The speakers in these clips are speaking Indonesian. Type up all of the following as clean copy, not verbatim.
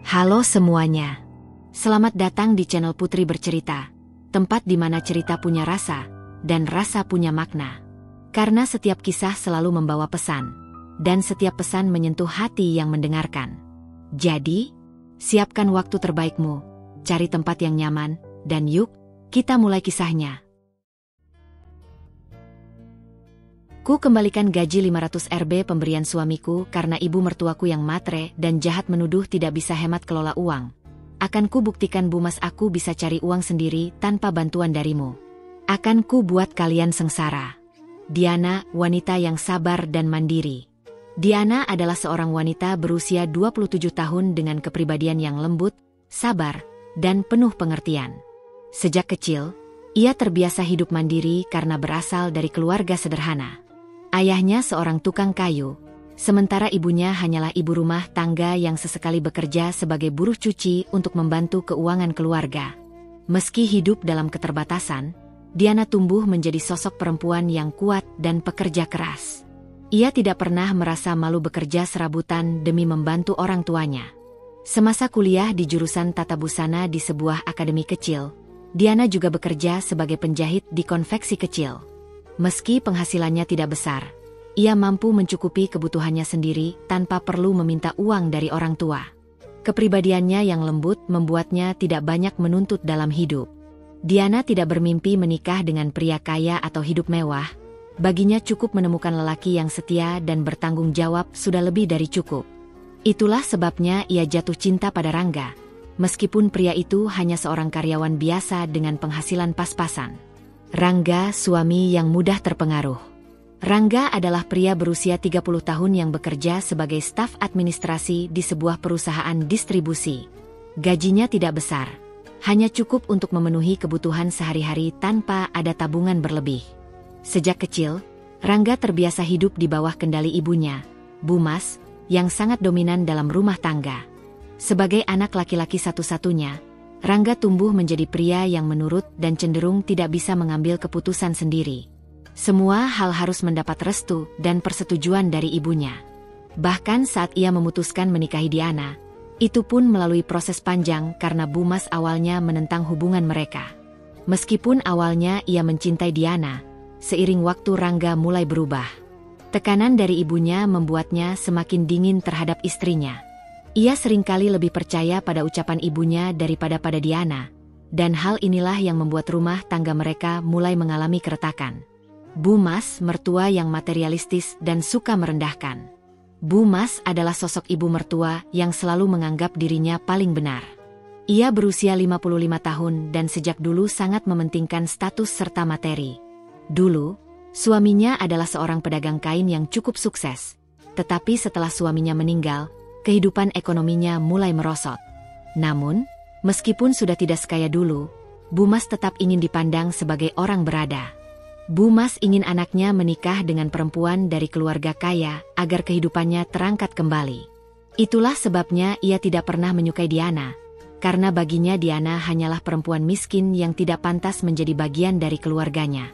Halo semuanya. Selamat datang di channel Putri Bercerita, tempat di mana cerita punya rasa, dan rasa punya makna. Karena setiap kisah selalu membawa pesan, dan setiap pesan menyentuh hati yang mendengarkan. Jadi, siapkan waktu terbaikmu, cari tempat yang nyaman, dan yuk, kita mulai kisahnya. Ku kembalikan gaji 500 Rp pemberian suamiku karena ibu mertuaku yang matre dan jahat menuduh tidak bisa hemat kelola uang. Akan ku buktikan Bumas aku bisa cari uang sendiri tanpa bantuan darimu. Akan ku buat kalian sengsara. Diana, wanita yang sabar dan mandiri. Diana adalah seorang wanita berusia 27 tahun dengan kepribadian yang lembut, sabar, dan penuh pengertian. Sejak kecil, ia terbiasa hidup mandiri karena berasal dari keluarga sederhana. Ayahnya seorang tukang kayu, sementara ibunya hanyalah ibu rumah tangga yang sesekali bekerja sebagai buruh cuci untuk membantu keuangan keluarga. Meski hidup dalam keterbatasan, Diana tumbuh menjadi sosok perempuan yang kuat dan pekerja keras. Ia tidak pernah merasa malu bekerja serabutan demi membantu orang tuanya. Semasa kuliah di jurusan tata busana di sebuah akademi kecil, Diana juga bekerja sebagai penjahit di konveksi kecil. Meski penghasilannya tidak besar, ia mampu mencukupi kebutuhannya sendiri tanpa perlu meminta uang dari orang tua. Kepribadiannya yang lembut membuatnya tidak banyak menuntut dalam hidup. Diana tidak bermimpi menikah dengan pria kaya atau hidup mewah. Baginya cukup menemukan lelaki yang setia dan bertanggung jawab sudah lebih dari cukup. Itulah sebabnya ia jatuh cinta pada Rangga, meskipun pria itu hanya seorang karyawan biasa dengan penghasilan pas-pasan. Rangga, suami yang mudah terpengaruh. Rangga adalah pria berusia 30 tahun yang bekerja sebagai staf administrasi di sebuah perusahaan distribusi. Gajinya tidak besar, hanya cukup untuk memenuhi kebutuhan sehari-hari tanpa ada tabungan berlebih. Sejak kecil, Rangga terbiasa hidup di bawah kendali ibunya, Bumas, yang sangat dominan dalam rumah tangga. Sebagai anak laki-laki satu-satunya, Rangga tumbuh menjadi pria yang menurut dan cenderung tidak bisa mengambil keputusan sendiri. Semua hal harus mendapat restu dan persetujuan dari ibunya. Bahkan saat ia memutuskan menikahi Diana, itu pun melalui proses panjang karena Bumas awalnya menentang hubungan mereka. Meskipun awalnya ia mencintai Diana, seiring waktu Rangga mulai berubah. Tekanan dari ibunya membuatnya semakin dingin terhadap istrinya. Ia seringkali lebih percaya pada ucapan ibunya daripada pada Diana, dan hal inilah yang membuat rumah tangga mereka mulai mengalami keretakan. Bumas, mertua yang materialistis dan suka merendahkan. Bumas adalah sosok ibu mertua yang selalu menganggap dirinya paling benar. Ia berusia 55 tahun dan sejak dulu sangat mementingkan status serta materi. Dulu, suaminya adalah seorang pedagang kain yang cukup sukses, tetapi setelah suaminya meninggal, kehidupan ekonominya mulai merosot. Namun, meskipun sudah tidak sekaya dulu, Bumas tetap ingin dipandang sebagai orang berada. Bumas ingin anaknya menikah dengan perempuan dari keluarga kaya agar kehidupannya terangkat kembali. Itulah sebabnya ia tidak pernah menyukai Diana, karena baginya Diana hanyalah perempuan miskin yang tidak pantas menjadi bagian dari keluarganya.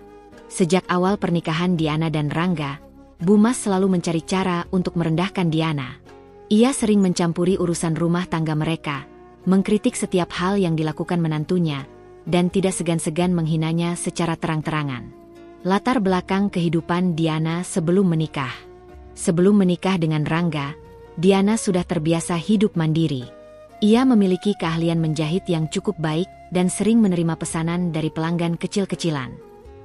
Sejak awal pernikahan Diana dan Rangga, Bumas selalu mencari cara untuk merendahkan Diana. Ia sering mencampuri urusan rumah tangga mereka, mengkritik setiap hal yang dilakukan menantunya, dan tidak segan-segan menghinanya secara terang-terangan. Latar belakang kehidupan Diana sebelum menikah. Sebelum menikah dengan Rangga, Diana sudah terbiasa hidup mandiri. Ia memiliki keahlian menjahit yang cukup baik dan sering menerima pesanan dari pelanggan kecil-kecilan.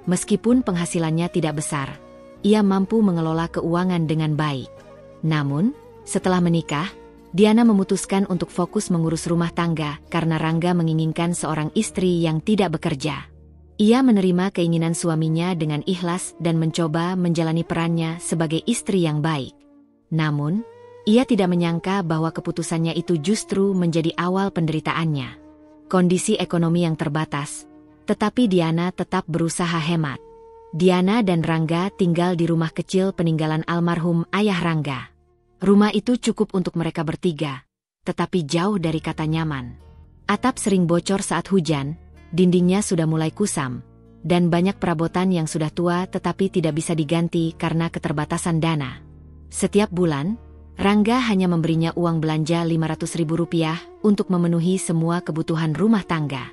Meskipun penghasilannya tidak besar, ia mampu mengelola keuangan dengan baik. Namun, setelah menikah, Diana memutuskan untuk fokus mengurus rumah tangga karena Rangga menginginkan seorang istri yang tidak bekerja. Ia menerima keinginan suaminya dengan ikhlas dan mencoba menjalani perannya sebagai istri yang baik. Namun, ia tidak menyangka bahwa keputusannya itu justru menjadi awal penderitaannya. Kondisi ekonomi yang terbatas, tetapi Diana tetap berusaha hemat. Diana dan Rangga tinggal di rumah kecil peninggalan almarhum ayah Rangga. Rumah itu cukup untuk mereka bertiga, tetapi jauh dari kata nyaman. Atap sering bocor saat hujan, dindingnya sudah mulai kusam, dan banyak perabotan yang sudah tua tetapi tidak bisa diganti karena keterbatasan dana. Setiap bulan, Rangga hanya memberinya uang belanja Rp500.000 untuk memenuhi semua kebutuhan rumah tangga.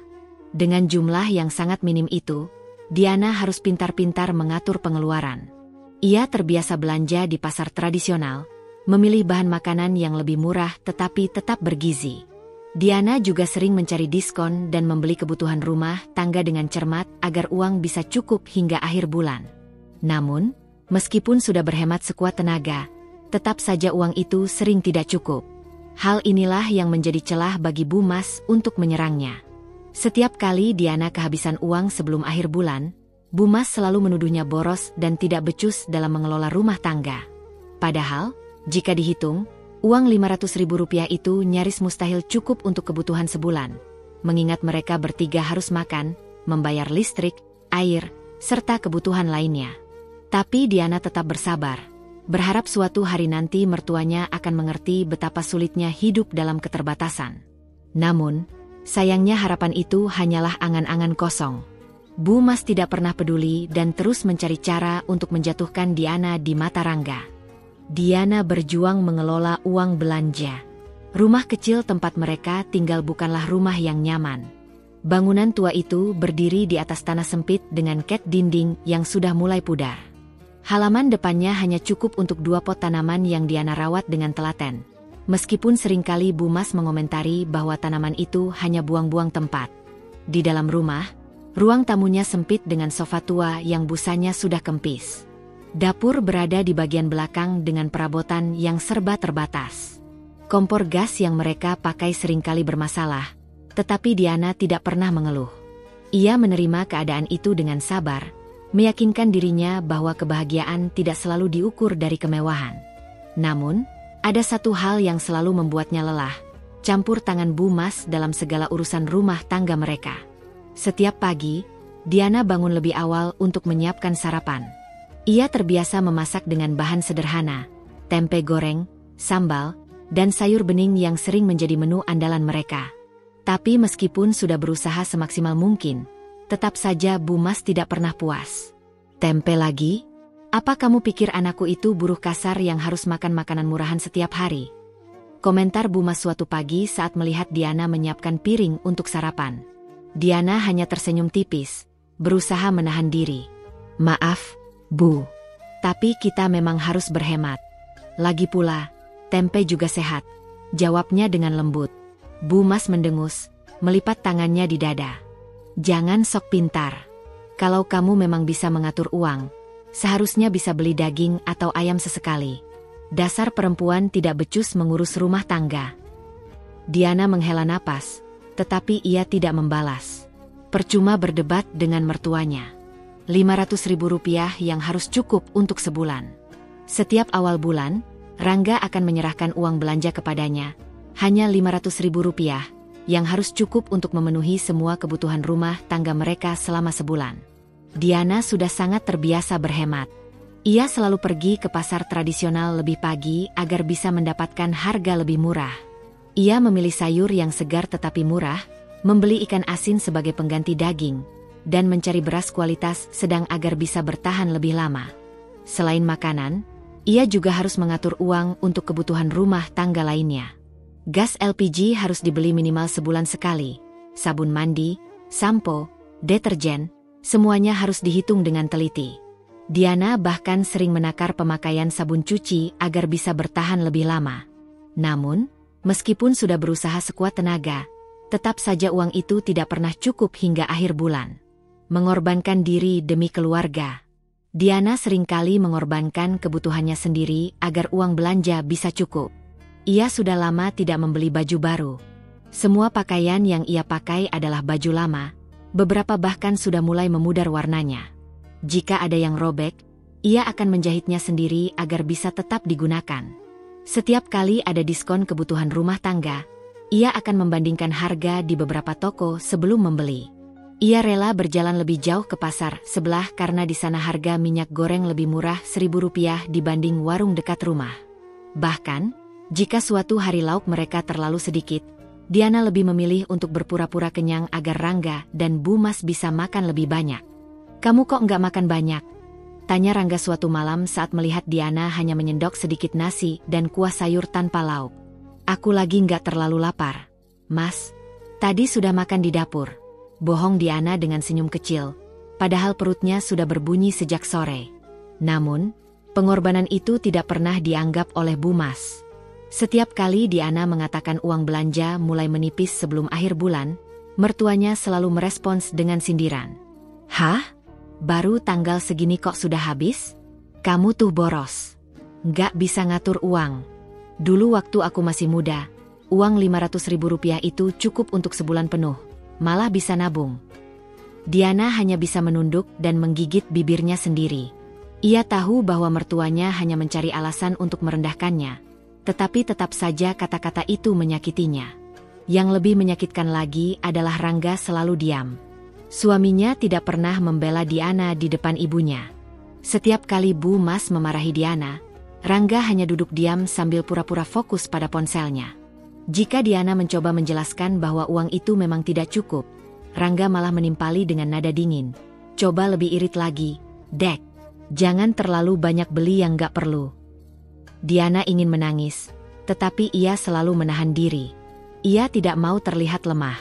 Dengan jumlah yang sangat minim itu, Diana harus pintar-pintar mengatur pengeluaran. Ia terbiasa belanja di pasar tradisional, memilih bahan makanan yang lebih murah tetapi tetap bergizi. Diana juga sering mencari diskon dan membeli kebutuhan rumah tangga dengan cermat agar uang bisa cukup hingga akhir bulan. Namun, meskipun sudah berhemat sekuat tenaga, tetap saja uang itu sering tidak cukup. Hal inilah yang menjadi celah bagi Bu Mas untuk menyerangnya. Setiap kali Diana kehabisan uang sebelum akhir bulan, Bu Mas selalu menuduhnya boros dan tidak becus dalam mengelola rumah tangga. Padahal, jika dihitung, uang Rp500.000 itu nyaris mustahil cukup untuk kebutuhan sebulan, mengingat mereka bertiga harus makan, membayar listrik, air, serta kebutuhan lainnya. Tapi Diana tetap bersabar, berharap suatu hari nanti mertuanya akan mengerti betapa sulitnya hidup dalam keterbatasan. Namun, sayangnya harapan itu hanyalah angan-angan kosong. Bu Mas tidak pernah peduli dan terus mencari cara untuk menjatuhkan Diana di mata Rangga. Diana berjuang mengelola uang belanja. Rumah kecil tempat mereka tinggal bukanlah rumah yang nyaman. Bangunan tua itu berdiri di atas tanah sempit dengan ket dinding yang sudah mulai pudar. Halaman depannya hanya cukup untuk 2 pot tanaman yang Diana rawat dengan telaten. Meskipun seringkali Bu Mas mengomentari bahwa tanaman itu hanya buang-buang tempat. Di dalam rumah, ruang tamunya sempit dengan sofa tua yang busanya sudah kempis. Dapur berada di bagian belakang dengan perabotan yang serba terbatas. Kompor gas yang mereka pakai seringkali bermasalah, tetapi Diana tidak pernah mengeluh. Ia menerima keadaan itu dengan sabar, meyakinkan dirinya bahwa kebahagiaan tidak selalu diukur dari kemewahan. Namun, ada satu hal yang selalu membuatnya lelah, campur tangan Bu Mas dalam segala urusan rumah tangga mereka. Setiap pagi, Diana bangun lebih awal untuk menyiapkan sarapan. Ia terbiasa memasak dengan bahan sederhana, tempe goreng, sambal, dan sayur bening yang sering menjadi menu andalan mereka. Tapi meskipun sudah berusaha semaksimal mungkin, tetap saja Bu Mas tidak pernah puas. Tempe lagi? Apa kamu pikir anakku itu buruh kasar yang harus makan makanan murahan setiap hari? Komentar Bu Mas suatu pagi saat melihat Diana menyiapkan piring untuk sarapan. Diana hanya tersenyum tipis, berusaha menahan diri. Maaf, Bu. Tapi kita memang harus berhemat. Lagi pula, tempe juga sehat, jawabnya dengan lembut. Bu Mas mendengus, melipat tangannya di dada. Jangan sok pintar. Kalau kamu memang bisa mengatur uang, seharusnya bisa beli daging atau ayam sesekali. Dasar perempuan tidak becus mengurus rumah tangga. Diana menghela napas, tetapi ia tidak membalas. Percuma berdebat dengan mertuanya. Rp500.000 yang harus cukup untuk sebulan. Setiap awal bulan, Rangga akan menyerahkan uang belanja kepadanya. Hanya Rp500.000 yang harus cukup untuk memenuhi semua kebutuhan rumah tangga mereka selama sebulan. Diana sudah sangat terbiasa berhemat. Ia selalu pergi ke pasar tradisional lebih pagi agar bisa mendapatkan harga lebih murah. Ia memilih sayur yang segar tetapi murah, membeli ikan asin sebagai pengganti daging, dan mencari beras kualitas sedang agar bisa bertahan lebih lama. Selain makanan, ia juga harus mengatur uang untuk kebutuhan rumah tangga lainnya. Gas LPG harus dibeli minimal sebulan sekali. Sabun mandi, sampo, deterjen, semuanya harus dihitung dengan teliti. Diana bahkan sering menakar pemakaian sabun cuci agar bisa bertahan lebih lama. Namun, meskipun sudah berusaha sekuat tenaga, tetap saja uang itu tidak pernah cukup hingga akhir bulan. Mengorbankan diri demi keluarga. Diana seringkali mengorbankan kebutuhannya sendiri agar uang belanja bisa cukup. Ia sudah lama tidak membeli baju baru. Semua pakaian yang ia pakai adalah baju lama, beberapa bahkan sudah mulai memudar warnanya. Jika ada yang robek, ia akan menjahitnya sendiri agar bisa tetap digunakan. Setiap kali ada diskon kebutuhan rumah tangga, ia akan membandingkan harga di beberapa toko sebelum membeli. Ia rela berjalan lebih jauh ke pasar sebelah karena di sana harga minyak goreng lebih murah Rp1.000 dibanding warung dekat rumah. Bahkan, jika suatu hari lauk mereka terlalu sedikit, Diana lebih memilih untuk berpura-pura kenyang agar Rangga dan Bu Mas bisa makan lebih banyak. Kamu kok nggak makan banyak? Tanya Rangga suatu malam saat melihat Diana hanya menyendok sedikit nasi dan kuah sayur tanpa lauk. Aku lagi nggak terlalu lapar. Mas, tadi sudah makan di dapur. Bohong Diana dengan senyum kecil, padahal perutnya sudah berbunyi sejak sore. Namun, pengorbanan itu tidak pernah dianggap oleh Bu Mas. Setiap kali Diana mengatakan uang belanja mulai menipis sebelum akhir bulan, mertuanya selalu merespons dengan sindiran. Hah? Baru tanggal segini kok sudah habis? Kamu tuh boros. Nggak bisa ngatur uang. Dulu waktu aku masih muda, uang Rp500.000 itu cukup untuk sebulan penuh, malah bisa nabung. Diana hanya bisa menunduk dan menggigit bibirnya sendiri. Ia tahu bahwa mertuanya hanya mencari alasan untuk merendahkannya, tetapi tetap saja kata-kata itu menyakitinya. Yang lebih menyakitkan lagi adalah Rangga selalu diam. Suaminya tidak pernah membela Diana di depan ibunya. Setiap kali Bu Mas memarahi Diana, Rangga hanya duduk diam sambil pura-pura fokus pada ponselnya. Jika Diana mencoba menjelaskan bahwa uang itu memang tidak cukup, Rangga malah menimpali dengan nada dingin. Coba lebih irit lagi, Dek. Jangan terlalu banyak beli yang gak perlu. Diana ingin menangis, tetapi ia selalu menahan diri. Ia tidak mau terlihat lemah.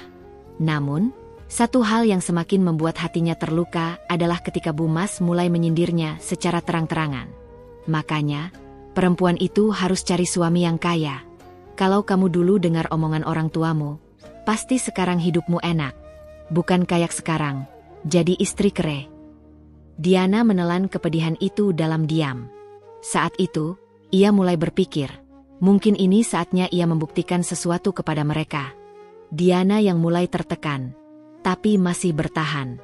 Namun, satu hal yang semakin membuat hatinya terluka adalah ketika Bu Mas mulai menyindirnya secara terang-terangan. Makanya, perempuan itu harus cari suami yang kaya. Kalau kamu dulu dengar omongan orang tuamu, pasti sekarang hidupmu enak. Bukan kayak sekarang, jadi istri kere. Diana menelan kepedihan itu dalam diam. Saat itu, ia mulai berpikir, mungkin ini saatnya ia membuktikan sesuatu kepada mereka. Diana yang mulai tertekan, tapi masih bertahan.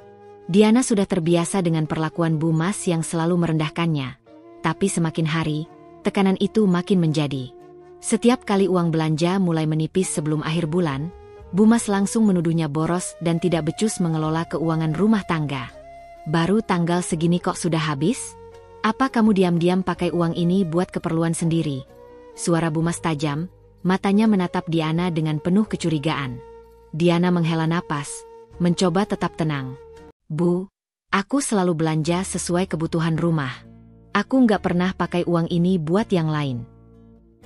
Diana sudah terbiasa dengan perlakuan Bu Mas yang selalu merendahkannya. Tapi semakin hari, tekanan itu makin menjadi. Setiap kali uang belanja mulai menipis sebelum akhir bulan, Bu Mas langsung menuduhnya boros dan tidak becus mengelola keuangan rumah tangga. Baru tanggal segini kok sudah habis? Apa kamu diam-diam pakai uang ini buat keperluan sendiri? Suara Bu Mas tajam, matanya menatap Diana dengan penuh kecurigaan. Diana menghela napas, mencoba tetap tenang. Bu, aku selalu belanja sesuai kebutuhan rumah. Aku nggak pernah pakai uang ini buat yang lain.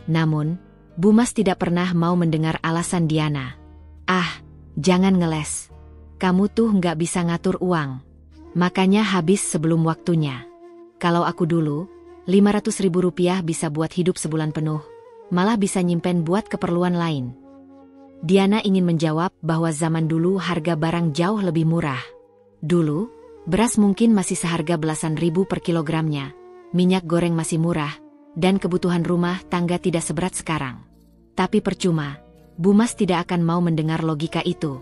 Namun, Bu Mas tidak pernah mau mendengar alasan Diana. Ah, jangan ngeles. Kamu tuh nggak bisa ngatur uang. Makanya habis sebelum waktunya. Kalau aku dulu, Rp500.000 bisa buat hidup sebulan penuh, malah bisa nyimpen buat keperluan lain. Diana ingin menjawab bahwa zaman dulu harga barang jauh lebih murah. Dulu, beras mungkin masih seharga belasan ribu per kilogramnya, minyak goreng masih murah, dan kebutuhan rumah tangga tidak seberat sekarang. Tapi percuma, Bu Mas tidak akan mau mendengar logika itu.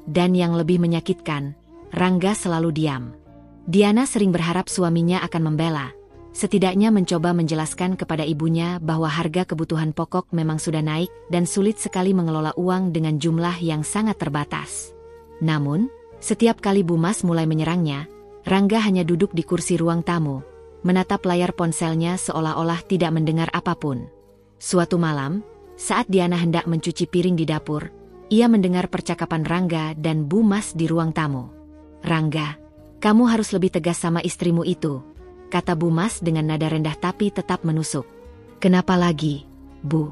Dan yang lebih menyakitkan, Rangga selalu diam. Diana sering berharap suaminya akan membela, setidaknya mencoba menjelaskan kepada ibunya bahwa harga kebutuhan pokok memang sudah naik dan sulit sekali mengelola uang dengan jumlah yang sangat terbatas. Namun, setiap kali Bu Mas mulai menyerangnya, Rangga hanya duduk di kursi ruang tamu, menatap layar ponselnya seolah-olah tidak mendengar apapun. Suatu malam, saat Diana hendak mencuci piring di dapur, ia mendengar percakapan Rangga dan Bu Mas di ruang tamu. Rangga, kamu harus lebih tegas sama istrimu itu, kata Bu Mas dengan nada rendah tapi tetap menusuk. Kenapa lagi, Bu?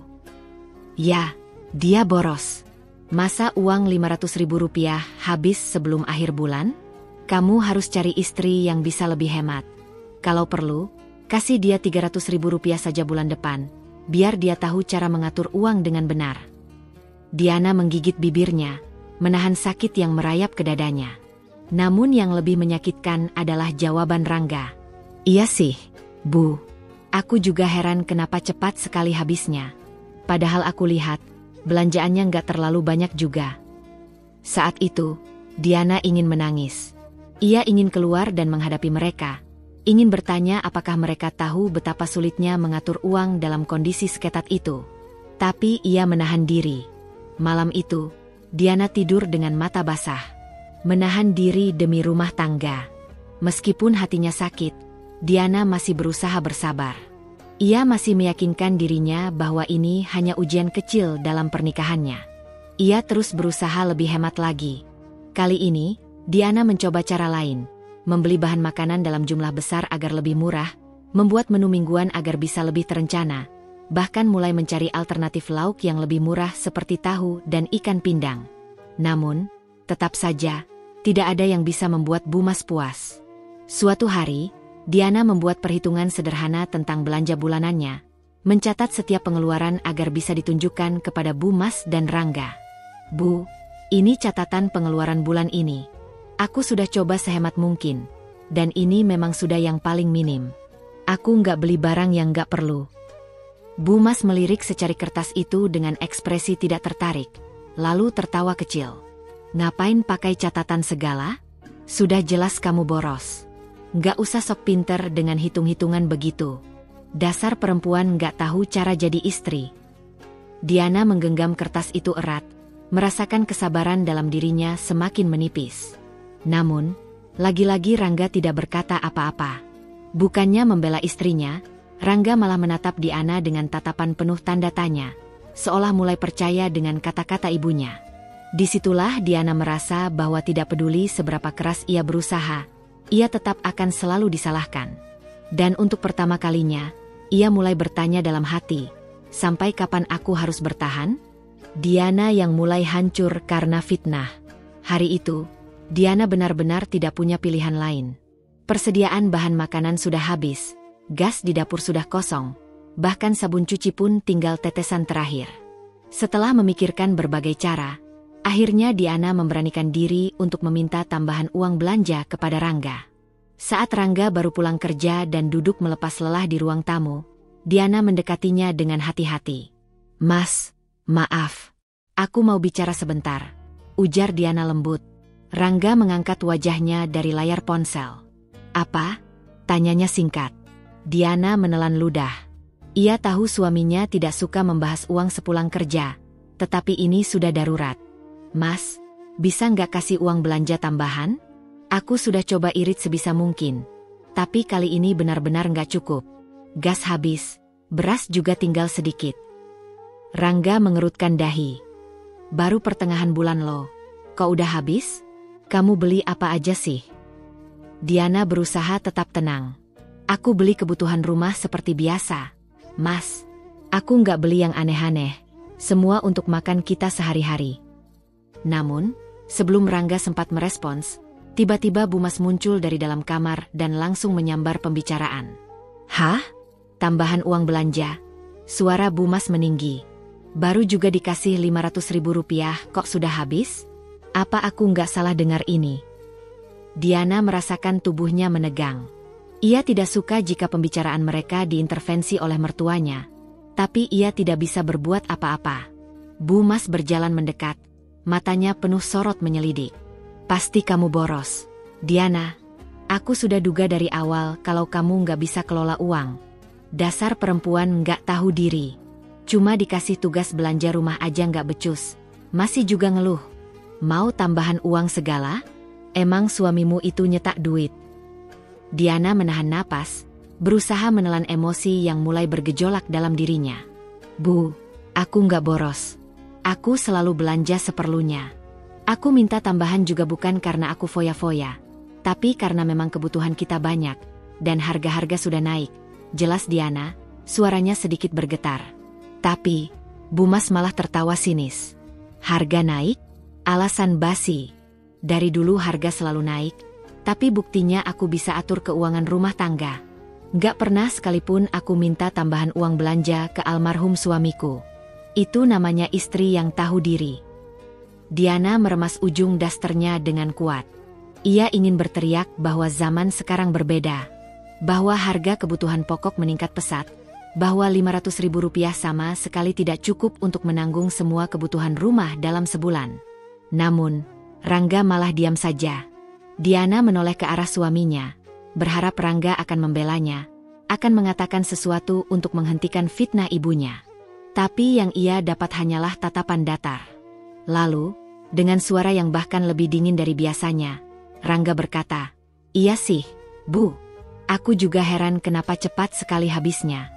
Ya, dia boros. Masa uang Rp500.000 habis sebelum akhir bulan? Kamu harus cari istri yang bisa lebih hemat. Kalau perlu, kasih dia Rp300.000 saja bulan depan, biar dia tahu cara mengatur uang dengan benar. Diana menggigit bibirnya, menahan sakit yang merayap ke dadanya. Namun yang lebih menyakitkan adalah jawaban Rangga. Iya sih, Bu. Aku juga heran kenapa cepat sekali habisnya. Padahal aku lihat, belanjaannya nggak terlalu banyak juga. Saat itu, Diana ingin menangis. Ia ingin keluar dan menghadapi mereka. Ingin bertanya apakah mereka tahu betapa sulitnya mengatur uang dalam kondisi seketat itu. Tapi ia menahan diri. Malam itu, Diana tidur dengan mata basah. Menahan diri demi rumah tangga. Meskipun hatinya sakit, Diana masih berusaha bersabar. Ia masih meyakinkan dirinya bahwa ini hanya ujian kecil dalam pernikahannya. Ia terus berusaha lebih hemat lagi. Kali ini, Diana mencoba cara lain. membeli bahan makanan dalam jumlah besar agar lebih murah, membuat menu mingguan agar bisa lebih terencana, bahkan mulai mencari alternatif lauk yang lebih murah seperti tahu dan ikan pindang. Namun, tetap saja, tidak ada yang bisa membuat Bu Mas puas. Suatu hari, Diana membuat perhitungan sederhana tentang belanja bulanannya, mencatat setiap pengeluaran agar bisa ditunjukkan kepada Bu Mas dan Rangga. Bu, ini catatan pengeluaran bulan ini. Aku sudah coba sehemat mungkin, dan ini memang sudah yang paling minim. Aku nggak beli barang yang nggak perlu. Bu Mas melirik secari kertas itu dengan ekspresi tidak tertarik, lalu tertawa kecil. Ngapain pakai catatan segala? Sudah jelas kamu boros. Nggak usah sok pinter dengan hitung-hitungan begitu. Dasar perempuan nggak tahu cara jadi istri. Diana menggenggam kertas itu erat, merasakan kesabaran dalam dirinya semakin menipis. Namun, lagi-lagi Rangga tidak berkata apa-apa. Bukannya membela istrinya, Rangga malah menatap Diana dengan tatapan penuh tanda tanya, seolah mulai percaya dengan kata-kata ibunya. Disitulah Diana merasa bahwa tidak peduli seberapa keras ia berusaha, ia tetap akan selalu disalahkan. Dan untuk pertama kalinya, ia mulai bertanya dalam hati, sampai kapan aku harus bertahan? Diana yang mulai hancur karena fitnah. Hari itu, Diana benar-benar tidak punya pilihan lain. Persediaan bahan makanan sudah habis, gas di dapur sudah kosong, bahkan sabun cuci pun tinggal tetesan terakhir. Setelah memikirkan berbagai cara, akhirnya Diana memberanikan diri untuk meminta tambahan uang belanja kepada Rangga. Saat Rangga baru pulang kerja dan duduk melepas lelah di ruang tamu, Diana mendekatinya dengan hati-hati. "Mas, maaf. Aku mau bicara sebentar," ujar Diana lembut. Rangga mengangkat wajahnya dari layar ponsel. "Apa?" tanyanya singkat. Diana menelan ludah. Ia tahu suaminya tidak suka membahas uang sepulang kerja, tetapi ini sudah darurat. "Mas, bisa nggak kasih uang belanja tambahan? Aku sudah coba irit sebisa mungkin, tapi kali ini benar-benar nggak cukup. Gas habis, beras juga tinggal sedikit." Rangga mengerutkan dahi. "Baru pertengahan bulan loh, kok udah habis? Kamu beli apa aja sih?" Diana berusaha tetap tenang. "Aku beli kebutuhan rumah seperti biasa, Mas. Aku nggak beli yang aneh-aneh, semua untuk makan kita sehari-hari." Namun, sebelum Rangga sempat merespons, tiba-tiba Bu Mas muncul dari dalam kamar dan langsung menyambar pembicaraan. "Hah? Tambahan uang belanja?" Suara Bu Mas meninggi. "Baru juga dikasih 500.000 rupiah kok sudah habis? Apa aku nggak salah dengar ini?" Diana merasakan tubuhnya menegang. Ia tidak suka jika pembicaraan mereka diintervensi oleh mertuanya, tapi ia tidak bisa berbuat apa-apa. Bu Mas berjalan mendekat, matanya penuh sorot menyelidik. "Pasti kamu boros, Diana. Aku sudah duga dari awal kalau kamu nggak bisa kelola uang. Dasar perempuan nggak tahu diri. Cuma dikasih tugas belanja rumah aja nggak becus, masih juga ngeluh. Mau tambahan uang segala? Emang suamimu itu nyetak duit?" Diana menahan napas, berusaha menelan emosi yang mulai bergejolak dalam dirinya. "Bu, aku nggak boros. Aku selalu belanja seperlunya. Aku minta tambahan juga bukan karena aku foya-foya, tapi karena memang kebutuhan kita banyak, dan harga-harga sudah naik." Jelas Diana, suaranya sedikit bergetar. Tapi, Bu Mas malah tertawa sinis. "Harga naik? Alasan basi. Dari dulu harga selalu naik, tapi buktinya aku bisa atur keuangan rumah tangga. Nggak pernah sekalipun aku minta tambahan uang belanja ke almarhum suamiku. Itu namanya istri yang tahu diri." Diana meremas ujung dasternya dengan kuat. Ia ingin berteriak bahwa zaman sekarang berbeda, bahwa harga kebutuhan pokok meningkat pesat, bahwa 500.000 rupiah sama sekali tidak cukup untuk menanggung semua kebutuhan rumah dalam sebulan. Namun, Rangga malah diam saja. Diana menoleh ke arah suaminya, berharap Rangga akan membelanya, akan mengatakan sesuatu untuk menghentikan fitnah ibunya. Tapi yang ia dapat hanyalah tatapan datar. Lalu, dengan suara yang bahkan lebih dingin dari biasanya, Rangga berkata, "Iya sih, Bu. Aku juga heran kenapa cepat sekali habisnya.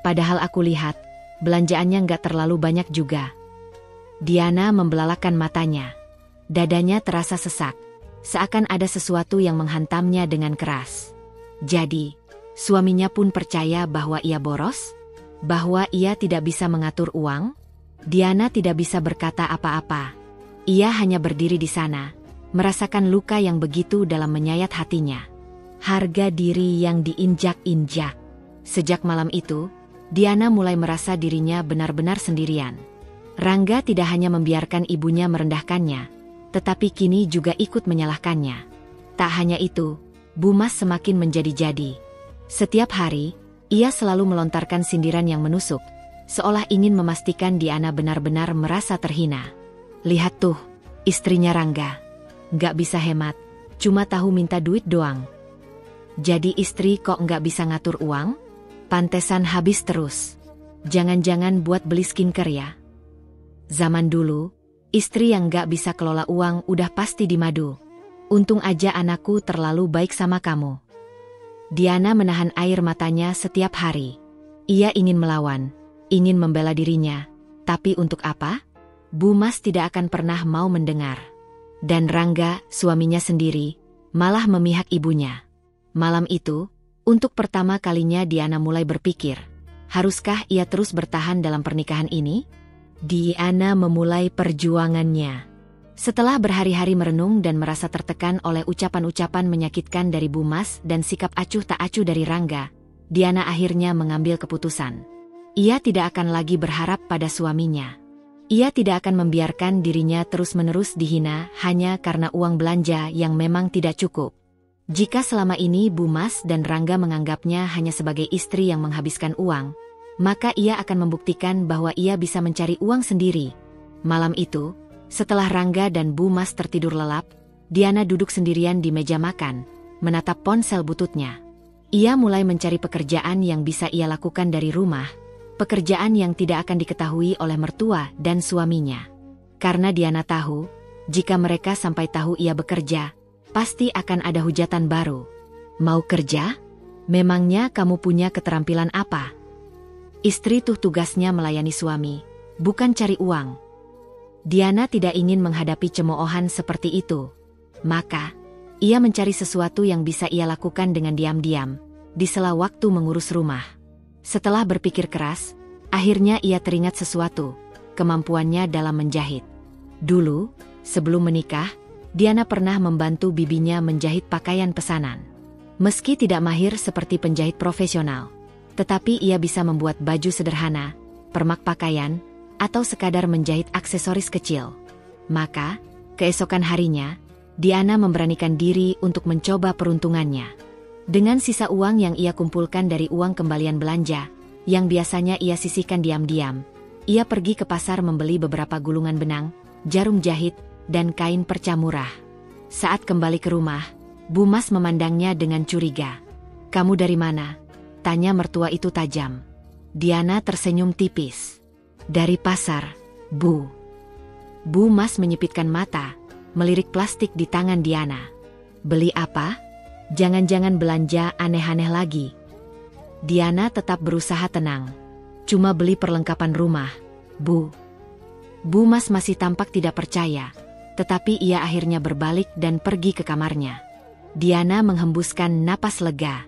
Padahal aku lihat, belanjaannya nggak terlalu banyak juga." Diana membelalakan matanya. Dadanya terasa sesak. seakan ada sesuatu yang menghantamnya dengan keras. Jadi, suaminya pun percaya bahwa ia boros, bahwa ia tidak bisa mengatur uang. Diana tidak bisa berkata apa-apa. Ia hanya berdiri di sana, merasakan luka yang begitu dalam menyayat hatinya. Harga diri yang diinjak-injak. Sejak malam itu, Diana mulai merasa dirinya benar-benar sendirian. Rangga tidak hanya membiarkan ibunya merendahkannya, tetapi kini juga ikut menyalahkannya. Tak hanya itu, Bu Mas semakin menjadi-jadi. Setiap hari, ia selalu melontarkan sindiran yang menusuk, seolah ingin memastikan Diana benar-benar merasa terhina. Lihat tuh, istrinya Rangga. Nggak bisa hemat, cuma tahu minta duit doang. Jadi istri kok nggak bisa ngatur uang? Pantesan habis terus. Jangan-jangan buat beli skincare ya? Zaman dulu, istri yang nggak bisa kelola uang udah pasti dimadu. Untung aja anakku terlalu baik sama kamu. Diana menahan air matanya setiap hari. Ia ingin melawan, ingin membela dirinya. Tapi untuk apa? Bu Mas tidak akan pernah mau mendengar. Dan Rangga, suaminya sendiri, malah memihak ibunya. Malam itu, untuk pertama kalinya Diana mulai berpikir, haruskah ia terus bertahan dalam pernikahan ini? Diana memulai perjuangannya. Setelah berhari-hari merenung dan merasa tertekan oleh ucapan-ucapan menyakitkan dari Bu Mas dan sikap acuh tak acuh dari Rangga, Diana akhirnya mengambil keputusan. Ia tidak akan lagi berharap pada suaminya. Ia tidak akan membiarkan dirinya terus-menerus dihina hanya karena uang belanja yang memang tidak cukup. Jika selama ini Bu Mas dan Rangga menganggapnya hanya sebagai istri yang menghabiskan uang, maka ia akan membuktikan bahwa ia bisa mencari uang sendiri. Malam itu, setelah Rangga dan Bu Mas tertidur lelap, Diana duduk sendirian di meja makan, menatap ponsel bututnya. Ia mulai mencari pekerjaan yang bisa ia lakukan dari rumah, pekerjaan yang tidak akan diketahui oleh mertua dan suaminya. Karena Diana tahu, jika mereka sampai tahu ia bekerja, pasti akan ada hujatan baru. Mau kerja? Memangnya kamu punya keterampilan apa? Istri tuh tugasnya melayani suami, bukan cari uang. Diana tidak ingin menghadapi cemoohan seperti itu. Maka, ia mencari sesuatu yang bisa ia lakukan dengan diam-diam, di sela waktu mengurus rumah. Setelah berpikir keras, akhirnya ia teringat sesuatu, kemampuannya dalam menjahit. Dulu, sebelum menikah, Diana pernah membantu bibinya menjahit pakaian pesanan. Meski tidak mahir seperti penjahit profesional, tetapi ia bisa membuat baju sederhana, permak pakaian, atau sekadar menjahit aksesoris kecil. Maka, keesokan harinya, Diana memberanikan diri untuk mencoba peruntungannya. Dengan sisa uang yang ia kumpulkan dari uang kembalian belanja, yang biasanya ia sisihkan diam-diam, ia pergi ke pasar membeli beberapa gulungan benang, jarum jahit, dan kain perca murah. Saat kembali ke rumah, Bu Mas memandangnya dengan curiga. "Kamu dari mana?" tanya mertua itu tajam. Diana tersenyum tipis. "Dari pasar, Bu." Bu Mas menyipitkan mata, melirik plastik di tangan Diana. "Beli apa? Jangan-jangan belanja aneh-aneh lagi?" Diana tetap berusaha tenang. "Cuma beli perlengkapan rumah, Bu." Bu Mas masih tampak tidak percaya, tetapi ia akhirnya berbalik dan pergi ke kamarnya. Diana menghembuskan napas lega.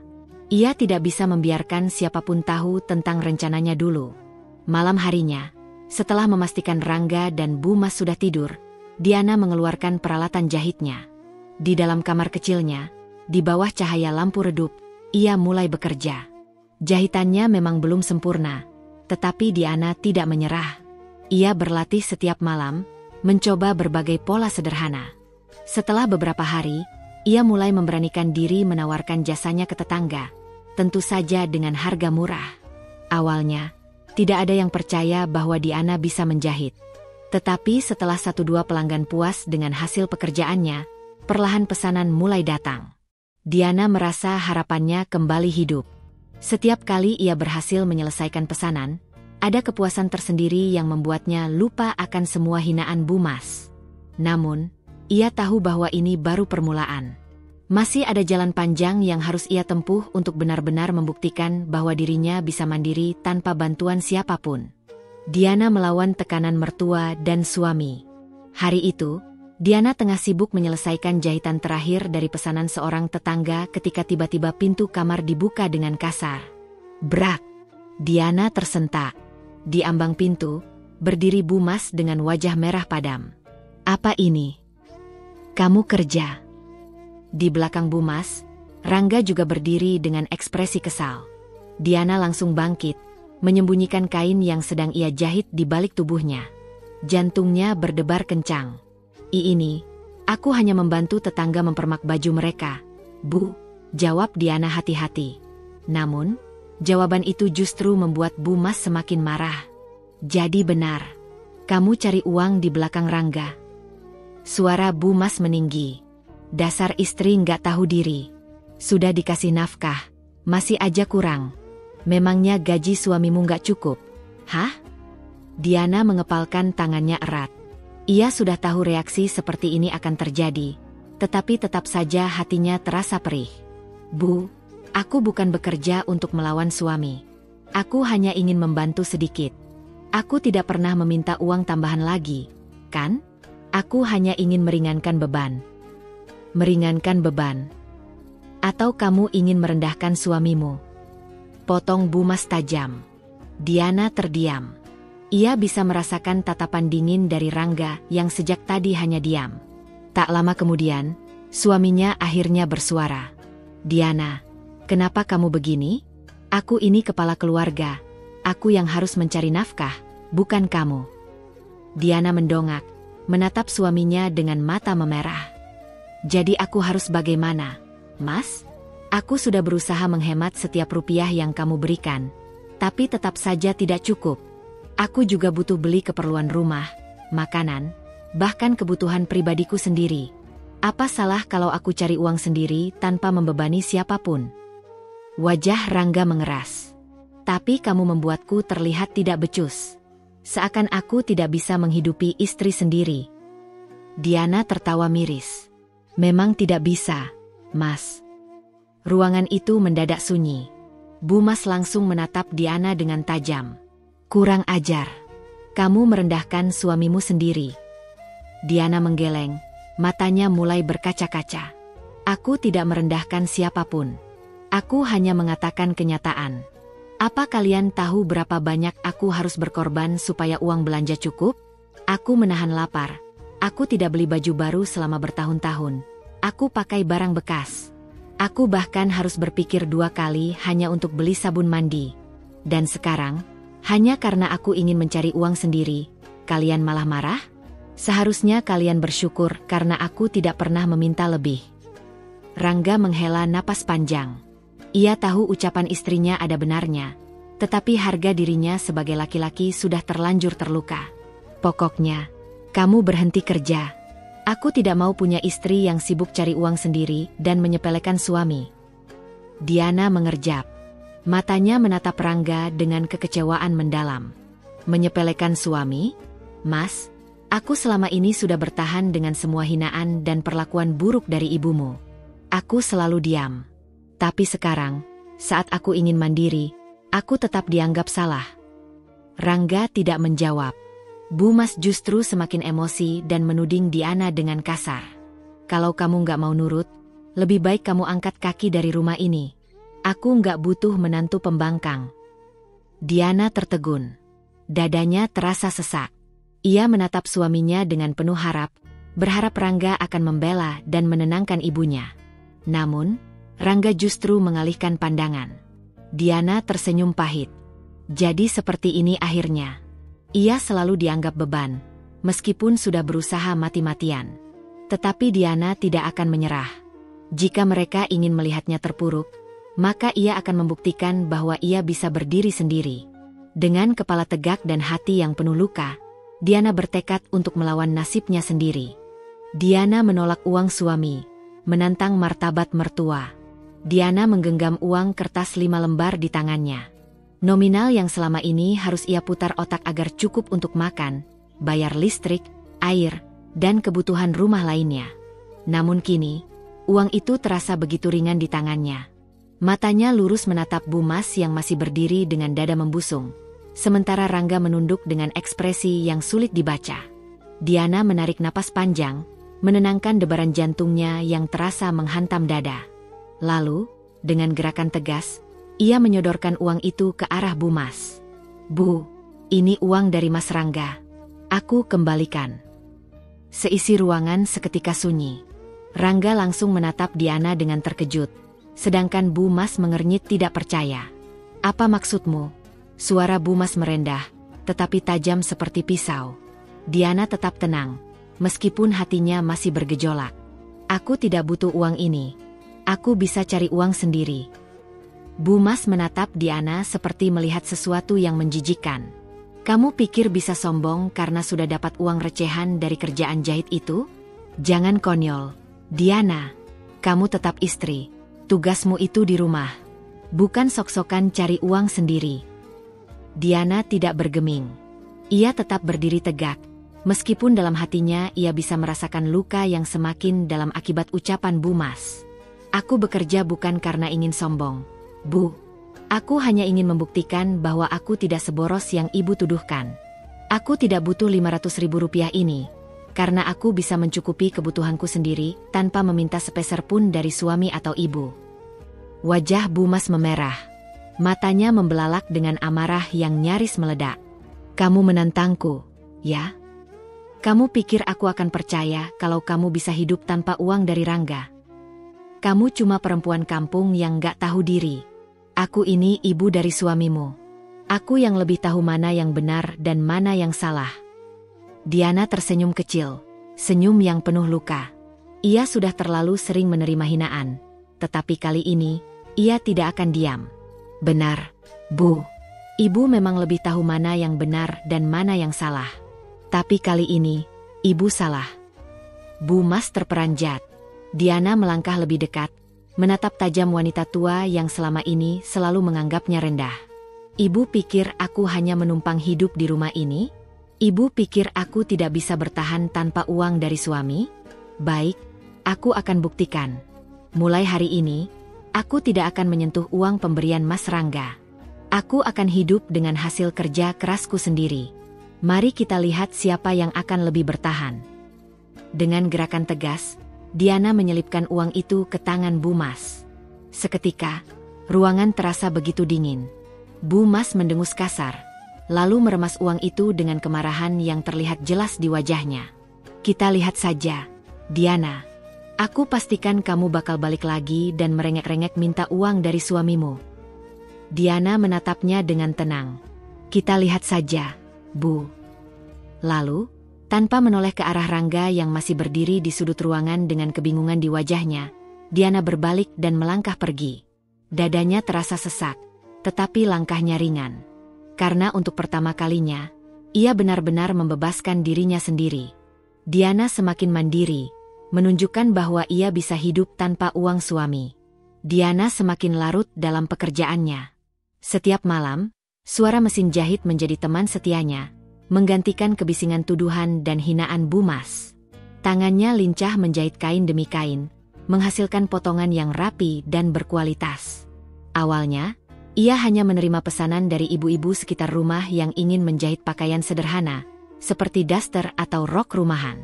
Ia tidak bisa membiarkan siapapun tahu tentang rencananya dulu. Malam harinya, setelah memastikan Rangga dan Bu Mas sudah tidur, Diana mengeluarkan peralatan jahitnya. Di dalam kamar kecilnya, di bawah cahaya lampu redup, ia mulai bekerja. Jahitannya memang belum sempurna, tetapi Diana tidak menyerah. Ia berlatih setiap malam, mencoba berbagai pola sederhana. Setelah beberapa hari, ia mulai memberanikan diri menawarkan jasanya ke tetangga, tentu saja dengan harga murah. Awalnya, tidak ada yang percaya bahwa Diana bisa menjahit. Tetapi setelah 1-2 pelanggan puas dengan hasil pekerjaannya, perlahan pesanan mulai datang. Diana merasa harapannya kembali hidup. Setiap kali ia berhasil menyelesaikan pesanan, ada kepuasan tersendiri yang membuatnya lupa akan semua hinaan Bu Mas. Namun, ia tahu bahwa ini baru permulaan. Masih ada jalan panjang yang harus ia tempuh untuk benar-benar membuktikan bahwa dirinya bisa mandiri tanpa bantuan siapapun. Diana melawan tekanan mertua dan suami. Hari itu, Diana tengah sibuk menyelesaikan jahitan terakhir dari pesanan seorang tetangga ketika tiba-tiba pintu kamar dibuka dengan kasar. Brak! Diana tersentak. Di ambang pintu, berdiri Bu Mas dengan wajah merah padam. Apa ini? Kamu kerja? Di belakang Bu Mas, Rangga juga berdiri dengan ekspresi kesal. Diana langsung bangkit, menyembunyikan kain yang sedang ia jahit di balik tubuhnya. Jantungnya berdebar kencang. Ini, aku hanya membantu tetangga mempermak baju mereka. Bu, jawab Diana hati-hati. Namun, jawaban itu justru membuat Bu Mas semakin marah. Jadi benar, kamu cari uang di belakang Rangga. Suara Bu Mas meninggi. Dasar istri nggak tahu diri. Sudah dikasih nafkah, masih aja kurang. Memangnya gaji suamimu nggak cukup? Hah? Diana mengepalkan tangannya erat. Ia sudah tahu reaksi seperti ini akan terjadi, tetapi tetap saja hatinya terasa perih. Bu, aku bukan bekerja untuk melawan suami. Aku hanya ingin membantu sedikit. Aku tidak pernah meminta uang tambahan lagi, kan? Aku hanya ingin meringankan beban. Meringankan beban? Atau kamu ingin merendahkan suamimu? Potong Bu Mas tajam. Diana terdiam. Ia bisa merasakan tatapan dingin dari Rangga yang sejak tadi hanya diam. Tak lama kemudian, suaminya akhirnya bersuara. Diana, kenapa kamu begini? Aku ini kepala keluarga. Aku yang harus mencari nafkah, bukan kamu. Diana mendongak, menatap suaminya dengan mata memerah. Jadi aku harus bagaimana, Mas? Aku sudah berusaha menghemat setiap rupiah yang kamu berikan, tapi tetap saja tidak cukup. Aku juga butuh beli keperluan rumah, makanan, bahkan kebutuhan pribadiku sendiri. Apa salah kalau aku cari uang sendiri tanpa membebani siapapun? Wajah Rangga mengeras. Tapi kamu membuatku terlihat tidak becus. Seakan aku tidak bisa menghidupi istri sendiri. Diana tertawa miris. Memang tidak bisa, Mas. Ruangan itu mendadak sunyi. Bu Mas langsung menatap Diana dengan tajam. Kurang ajar. Kamu merendahkan suamimu sendiri. Diana menggeleng, matanya mulai berkaca-kaca. Aku tidak merendahkan siapapun. Aku hanya mengatakan kenyataan. Apa kalian tahu berapa banyak aku harus berkorban supaya uang belanja cukup? Aku menahan lapar. Aku tidak beli baju baru selama bertahun-tahun. Aku pakai barang bekas. Aku bahkan harus berpikir 2 kali hanya untuk beli sabun mandi. Dan sekarang, hanya karena aku ingin mencari uang sendiri, kalian malah marah? Seharusnya kalian bersyukur karena aku tidak pernah meminta lebih. Rangga menghela napas panjang. Ia tahu ucapan istrinya ada benarnya, tetapi harga dirinya sebagai laki-laki sudah terlanjur terluka. Pokoknya, kamu berhenti kerja. Aku tidak mau punya istri yang sibuk cari uang sendiri dan menyepelekan suami. Diana mengerjap. Matanya menatap Rangga dengan kekecewaan mendalam. Menyepelekan suami? Mas, aku selama ini sudah bertahan dengan semua hinaan dan perlakuan buruk dari ibumu. Aku selalu diam. Tapi sekarang, saat aku ingin mandiri, aku tetap dianggap salah. Rangga tidak menjawab. Bu Mas justru semakin emosi dan menuding Diana dengan kasar. Kalau kamu nggak mau nurut, lebih baik kamu angkat kaki dari rumah ini. Aku nggak butuh menantu pembangkang. Diana tertegun. Dadanya terasa sesak. Ia menatap suaminya dengan penuh harap, berharap Rangga akan membela dan menenangkan ibunya. Namun, Rangga justru mengalihkan pandangan. Diana tersenyum pahit. Jadi seperti ini akhirnya. Ia selalu dianggap beban, meskipun sudah berusaha mati-matian. Tetapi Diana tidak akan menyerah. Jika mereka ingin melihatnya terpuruk, maka ia akan membuktikan bahwa ia bisa berdiri sendiri. Dengan kepala tegak dan hati yang penuh luka, Diana bertekad untuk melawan nasibnya sendiri. Diana menolak uang suami, menantang martabat mertua. Diana menggenggam uang kertas 5 lembar di tangannya. Nominal yang selama ini harus ia putar otak agar cukup untuk makan, bayar listrik, air, dan kebutuhan rumah lainnya. Namun kini, uang itu terasa begitu ringan di tangannya. Matanya lurus menatap Bu Mas yang masih berdiri dengan dada membusung, sementara Rangga menunduk dengan ekspresi yang sulit dibaca. Diana menarik napas panjang, menenangkan debaran jantungnya yang terasa menghantam dada. Lalu, dengan gerakan tegas, ia menyodorkan uang itu ke arah Bu Mas. "Bu, ini uang dari Mas Rangga. Aku kembalikan." Seisi ruangan seketika sunyi. Rangga langsung menatap Diana dengan terkejut, sedangkan Bu Mas mengernyit tidak percaya. "Apa maksudmu?" Suara Bu Mas merendah, tetapi tajam seperti pisau. Diana tetap tenang, meskipun hatinya masih bergejolak. "Aku tidak butuh uang ini. Aku bisa cari uang sendiri." Bu Mas menatap Diana seperti melihat sesuatu yang menjijikkan. "Kamu pikir bisa sombong karena sudah dapat uang recehan dari kerjaan jahit itu? Jangan konyol, Diana. Kamu tetap istri. Tugasmu itu di rumah, bukan sok-sokan cari uang sendiri." Diana tidak bergeming. Ia tetap berdiri tegak, meskipun dalam hatinya ia bisa merasakan luka yang semakin dalam akibat ucapan Bu Mas. "Aku bekerja bukan karena ingin sombong, Bu. Aku hanya ingin membuktikan bahwa aku tidak seboros yang Ibu tuduhkan. Aku tidak butuh 500.000 rupiah ini, karena aku bisa mencukupi kebutuhanku sendiri tanpa meminta sepeser pun dari suami atau ibu." Wajah Bu Mas memerah. Matanya membelalak dengan amarah yang nyaris meledak. "Kamu menantangku, ya? Kamu pikir aku akan percaya kalau kamu bisa hidup tanpa uang dari Rangga? Kamu cuma perempuan kampung yang gak tahu diri. Aku ini ibu dari suamimu. Aku yang lebih tahu mana yang benar dan mana yang salah." Diana tersenyum kecil, senyum yang penuh luka. Ia sudah terlalu sering menerima hinaan, tetapi kali ini, ia tidak akan diam. "Benar, Bu. Ibu memang lebih tahu mana yang benar dan mana yang salah. Tapi kali ini, Ibu salah." Bu Mas terperanjat. Diana melangkah lebih dekat, menatap tajam wanita tua yang selama ini selalu menganggapnya rendah. "Ibu pikir aku hanya menumpang hidup di rumah ini? Ibu pikir aku tidak bisa bertahan tanpa uang dari suami? Baik, aku akan buktikan. Mulai hari ini, aku tidak akan menyentuh uang pemberian Mas Rangga. Aku akan hidup dengan hasil kerja kerasku sendiri. Mari kita lihat siapa yang akan lebih bertahan." Dengan gerakan tegas, Diana menyelipkan uang itu ke tangan Bu Mas. Seketika, ruangan terasa begitu dingin. Bu Mas mendengus kasar, lalu meremas uang itu dengan kemarahan yang terlihat jelas di wajahnya. "Kita lihat saja, Diana. Aku pastikan kamu bakal balik lagi dan merengek-rengek minta uang dari suamimu." Diana menatapnya dengan tenang. "Kita lihat saja, Bu." Lalu, tanpa menoleh ke arah Rangga yang masih berdiri di sudut ruangan dengan kebingungan di wajahnya, Diana berbalik dan melangkah pergi. Dadanya terasa sesak, tetapi langkahnya ringan. Karena untuk pertama kalinya, ia benar-benar membebaskan dirinya sendiri. Diana semakin mandiri, menunjukkan bahwa ia bisa hidup tanpa uang suami. Diana semakin larut dalam pekerjaannya. Setiap malam, suara mesin jahit menjadi teman setianya, menggantikan kebisingan tuduhan dan hinaan Bu Mas. Tangannya lincah menjahit kain demi kain, menghasilkan potongan yang rapi dan berkualitas. Awalnya, ia hanya menerima pesanan dari ibu-ibu sekitar rumah yang ingin menjahit pakaian sederhana, seperti daster atau rok rumahan.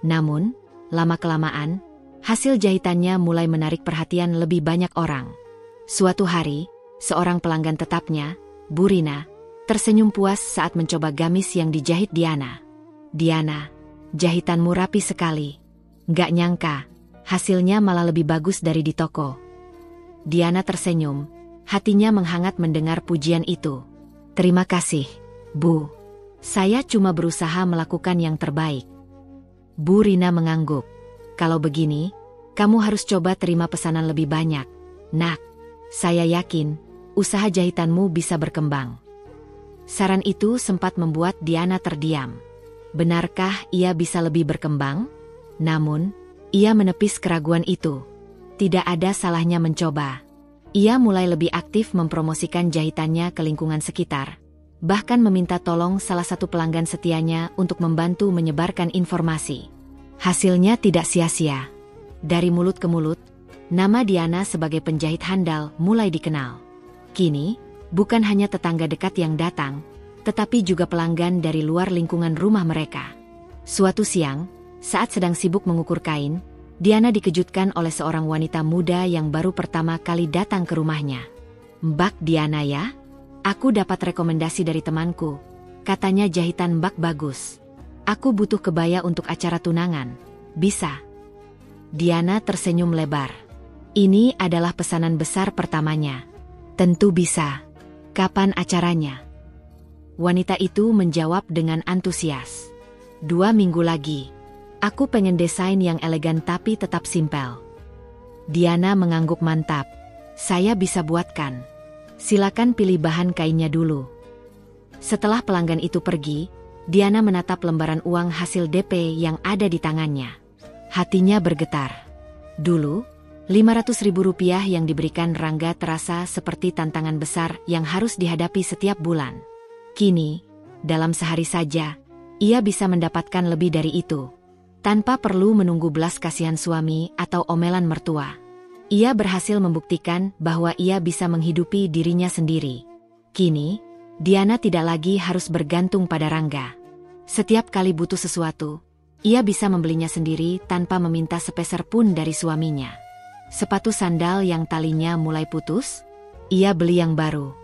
Namun, lama-kelamaan, hasil jahitannya mulai menarik perhatian lebih banyak orang. Suatu hari, seorang pelanggan tetapnya, Bu Rina, tersenyum puas saat mencoba gamis yang dijahit Diana. "Diana, jahitanmu rapi sekali. Nggak nyangka, hasilnya malah lebih bagus dari di toko." Diana tersenyum, hatinya menghangat mendengar pujian itu. "Terima kasih, Bu. Saya cuma berusaha melakukan yang terbaik." Bu Rina mengangguk. "Kalau begini, kamu harus coba terima pesanan lebih banyak, Nak. Saya yakin, usaha jahitanmu bisa berkembang." Saran itu sempat membuat Diana terdiam. Benarkah ia bisa lebih berkembang? Namun, ia menepis keraguan itu. Tidak ada salahnya mencoba. Ia mulai lebih aktif mempromosikan jahitannya ke lingkungan sekitar, bahkan meminta tolong salah satu pelanggan setianya untuk membantu menyebarkan informasi. Hasilnya tidak sia-sia. Dari mulut ke mulut, nama Diana sebagai penjahit handal mulai dikenal. Kini, bukan hanya tetangga dekat yang datang, tetapi juga pelanggan dari luar lingkungan rumah mereka. Suatu siang, Saat sedang sibuk mengukur kain, Diana dikejutkan oleh seorang wanita muda yang baru pertama kali datang ke rumahnya. "Mbak Diana ya? Aku dapat rekomendasi dari temanku. Katanya jahitan Mbak bagus. Aku butuh kebaya untuk acara tunangan. Bisa?" Diana tersenyum lebar. Ini adalah pesanan besar pertamanya. "Tentu bisa. Kapan acaranya?" Wanita itu menjawab dengan antusias. 2 minggu lagi. Aku pengen desain yang elegan tapi tetap simpel." Diana mengangguk mantap. "Saya bisa buatkan. Silakan pilih bahan kainnya dulu." Setelah pelanggan itu pergi, Diana menatap lembaran uang hasil DP yang ada di tangannya. Hatinya bergetar. Dulu, Rp500.000 yang diberikan Rangga terasa seperti tantangan besar yang harus dihadapi setiap bulan. Kini, dalam sehari saja, ia bisa mendapatkan lebih dari itu. Tanpa perlu menunggu belas kasihan suami atau omelan mertua. Ia berhasil membuktikan bahwa ia bisa menghidupi dirinya sendiri. Kini, Diana tidak lagi harus bergantung pada Rangga. Setiap kali butuh sesuatu, ia bisa membelinya sendiri tanpa meminta sepeser pun dari suaminya. Sepatu sandal yang talinya mulai putus, ia beli yang baru.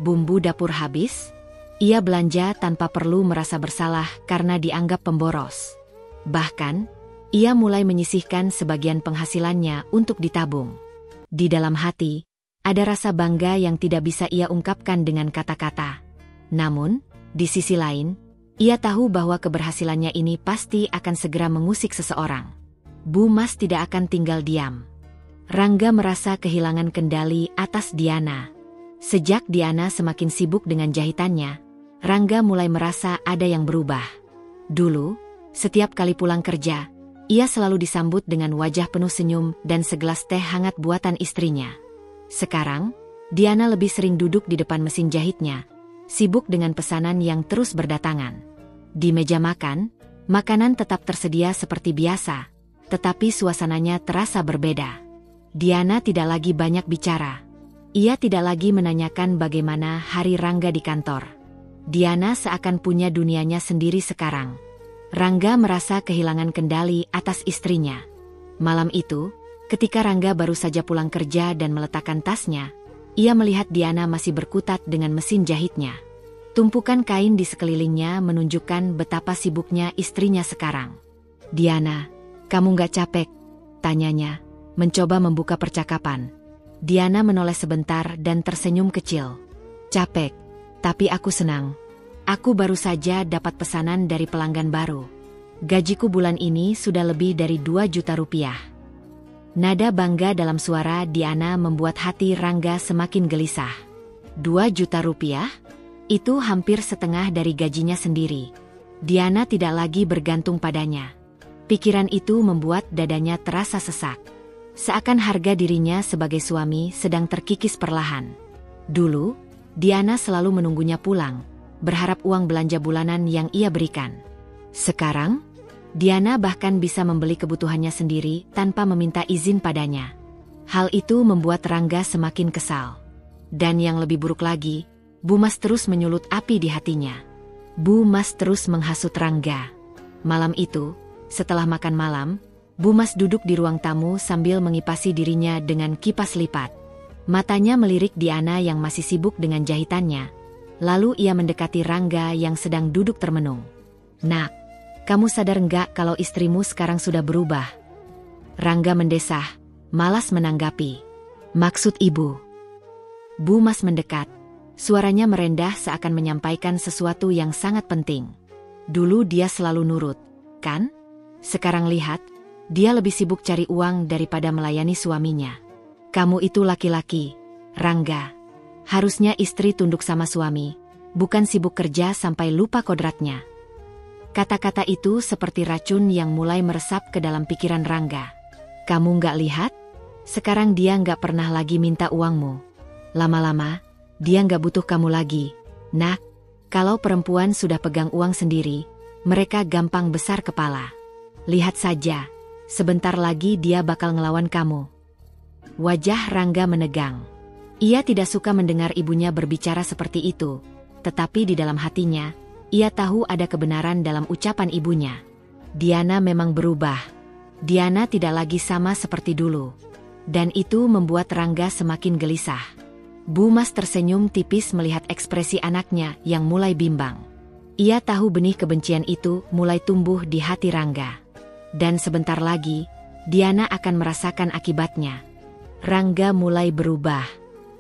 Bumbu dapur habis, ia belanja tanpa perlu merasa bersalah karena dianggap pemboros. Bahkan, ia mulai menyisihkan sebagian penghasilannya untuk ditabung. Di dalam hati, ada rasa bangga yang tidak bisa ia ungkapkan dengan kata-kata. Namun, di sisi lain, ia tahu bahwa keberhasilannya ini pasti akan segera mengusik seseorang. Bu Mas tidak akan tinggal diam. Rangga merasa kehilangan kendali atas Diana. Sejak Diana semakin sibuk dengan jahitannya, Rangga mulai merasa ada yang berubah. Dulu, setiap kali pulang kerja, ia selalu disambut dengan wajah penuh senyum dan segelas teh hangat buatan istrinya. Sekarang, Diana lebih sering duduk di depan mesin jahitnya, sibuk dengan pesanan yang terus berdatangan. Di meja makan, makanan tetap tersedia seperti biasa, tetapi suasananya terasa berbeda. Diana tidak lagi banyak bicara. Ia tidak lagi menanyakan bagaimana hari Rangga di kantor. Diana seakan punya dunianya sendiri sekarang. Rangga merasa kehilangan kendali atas istrinya. Malam itu, ketika Rangga baru saja pulang kerja dan meletakkan tasnya, ia melihat Diana masih berkutat dengan mesin jahitnya. Tumpukan kain di sekelilingnya menunjukkan betapa sibuknya istrinya sekarang. "Diana, kamu nggak capek?" tanyanya, mencoba membuka percakapan. Diana menoleh sebentar dan tersenyum kecil. "Capek, tapi aku senang. Aku baru saja dapat pesanan dari pelanggan baru. Gajiku bulan ini sudah lebih dari 2 juta rupiah." Nada bangga dalam suara Diana membuat hati Rangga semakin gelisah. 2 juta rupiah? Itu hampir setengah dari gajinya sendiri. Diana tidak lagi bergantung padanya. Pikiran itu membuat dadanya terasa sesak. Seakan harga dirinya sebagai suami sedang terkikis perlahan. Dulu, Diana selalu menunggunya pulang, berharap uang belanja bulanan yang ia berikan. Sekarang, Diana bahkan bisa membeli kebutuhannya sendiri tanpa meminta izin padanya. Hal itu membuat Rangga semakin kesal. Dan yang lebih buruk lagi, Bu Mas terus menyulut api di hatinya. Bu Mas terus menghasut Rangga. Malam itu, setelah makan malam, Bu Mas duduk di ruang tamu sambil mengipasi dirinya dengan kipas lipat. Matanya melirik Diana yang masih sibuk dengan jahitannya. Lalu ia mendekati Rangga yang sedang duduk termenung. "Nak, kamu sadar enggak kalau istrimu sekarang sudah berubah?" Rangga mendesah, malas menanggapi. "Maksud ibu?" Bu Mas mendekat. Suaranya merendah seakan menyampaikan sesuatu yang sangat penting. "Dulu dia selalu nurut, kan? Sekarang lihat, dia lebih sibuk cari uang daripada melayani suaminya. Kamu itu laki-laki, Rangga. Harusnya istri tunduk sama suami, bukan sibuk kerja sampai lupa kodratnya." Kata-kata itu seperti racun yang mulai meresap ke dalam pikiran Rangga. "Kamu nggak lihat? Sekarang dia nggak pernah lagi minta uangmu. Lama-lama, dia nggak butuh kamu lagi. Nak, kalau perempuan sudah pegang uang sendiri, mereka gampang besar kepala. Lihat saja, sebentar lagi dia bakal ngelawan kamu." Wajah Rangga menegang. Ia tidak suka mendengar ibunya berbicara seperti itu, tetapi di dalam hatinya, ia tahu ada kebenaran dalam ucapan ibunya. Diana memang berubah. Diana tidak lagi sama seperti dulu. Dan itu membuat Rangga semakin gelisah. Bu Mas tersenyum tipis melihat ekspresi anaknya yang mulai bimbang. Ia tahu benih kebencian itu mulai tumbuh di hati Rangga. Dan sebentar lagi, Diana akan merasakan akibatnya. Rangga mulai berubah.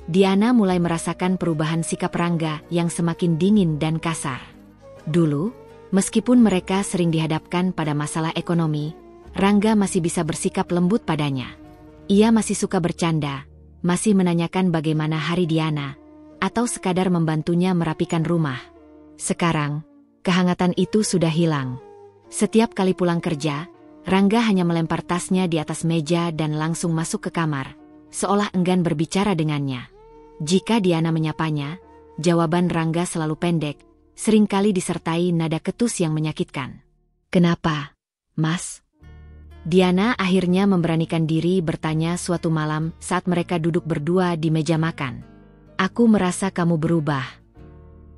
Diana mulai merasakan perubahan sikap Rangga yang semakin dingin dan kasar. Dulu, meskipun mereka sering dihadapkan pada masalah ekonomi, Rangga masih bisa bersikap lembut padanya. Ia masih suka bercanda, masih menanyakan bagaimana hari Diana, atau sekadar membantunya merapikan rumah. Sekarang, kehangatan itu sudah hilang. Setiap kali pulang kerja, Rangga hanya melempar tasnya di atas meja dan langsung masuk ke kamar, seolah enggan berbicara dengannya. Jika Diana menyapanya, jawaban Rangga selalu pendek, seringkali disertai nada ketus yang menyakitkan. "Kenapa, Mas?" Diana akhirnya memberanikan diri bertanya suatu malam saat mereka duduk berdua di meja makan. "Aku merasa kamu berubah."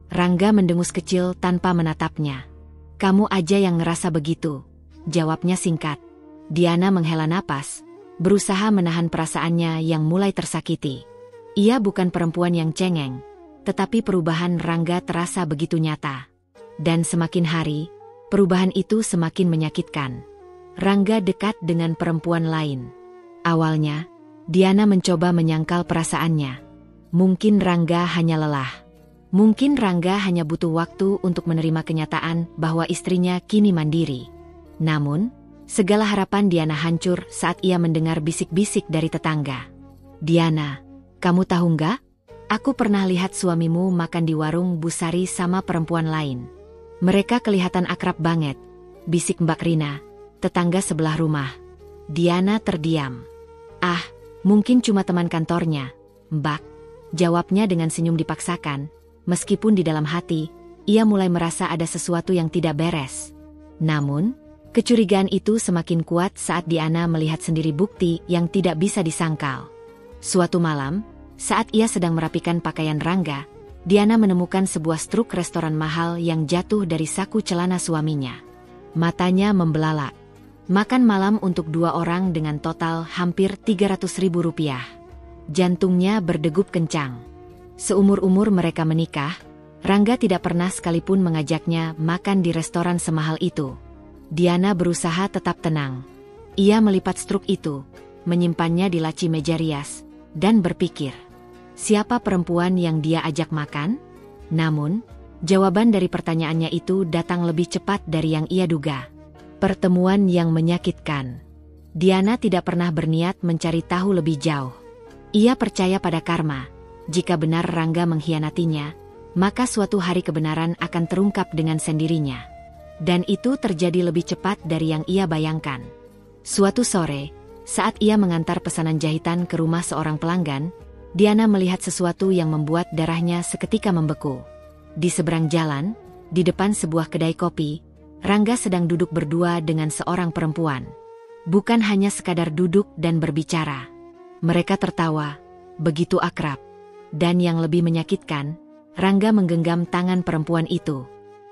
Rangga mendengus kecil tanpa menatapnya. "Kamu aja yang ngerasa begitu," jawabnya singkat. Diana menghela napas, berusaha menahan perasaannya yang mulai tersakiti. Ia bukan perempuan yang cengeng, tetapi perubahan Rangga terasa begitu nyata. Dan semakin hari, perubahan itu semakin menyakitkan. Rangga dekat dengan perempuan lain. Awalnya, Diana mencoba menyangkal perasaannya. Mungkin Rangga hanya lelah. Mungkin Rangga hanya butuh waktu untuk menerima kenyataan bahwa istrinya kini mandiri. Namun, segala harapan Diana hancur saat ia mendengar bisik-bisik dari tetangga. "Diana, kamu tahu nggak? Aku pernah lihat suamimu makan di warung Bu Sari sama perempuan lain. Mereka kelihatan akrab banget," bisik Mbak Rina, tetangga sebelah rumah. Diana terdiam. "Ah, mungkin cuma teman kantornya, Mbak," jawabnya dengan senyum dipaksakan. Meskipun di dalam hati, ia mulai merasa ada sesuatu yang tidak beres. Namun, kecurigaan itu semakin kuat saat Diana melihat sendiri bukti yang tidak bisa disangkal. Suatu malam, saat ia sedang merapikan pakaian Rangga, Diana menemukan sebuah struk restoran mahal yang jatuh dari saku celana suaminya. Matanya membelalak. Makan malam untuk 2 orang dengan total hampir Rp300.000. Jantungnya berdegup kencang. Seumur-umur mereka menikah, Rangga tidak pernah sekalipun mengajaknya makan di restoran semahal itu. Diana berusaha tetap tenang. Ia melipat struk itu, menyimpannya di laci meja rias, dan berpikir, siapa perempuan yang dia ajak makan? Namun, jawaban dari pertanyaannya itu datang lebih cepat dari yang ia duga. Pertemuan yang menyakitkan. Diana tidak pernah berniat mencari tahu lebih jauh. Ia percaya pada karma. Jika benar Rangga mengkhianatinya, maka suatu hari kebenaran akan terungkap dengan sendirinya. Dan itu terjadi lebih cepat dari yang ia bayangkan. Suatu sore, saat ia mengantar pesanan jahitan ke rumah seorang pelanggan, Diana melihat sesuatu yang membuat darahnya seketika membeku. Di seberang jalan, di depan sebuah kedai kopi, Rangga sedang duduk berdua dengan seorang perempuan. Bukan hanya sekadar duduk dan berbicara. Mereka tertawa, begitu akrab. Dan yang lebih menyakitkan, Rangga menggenggam tangan perempuan itu.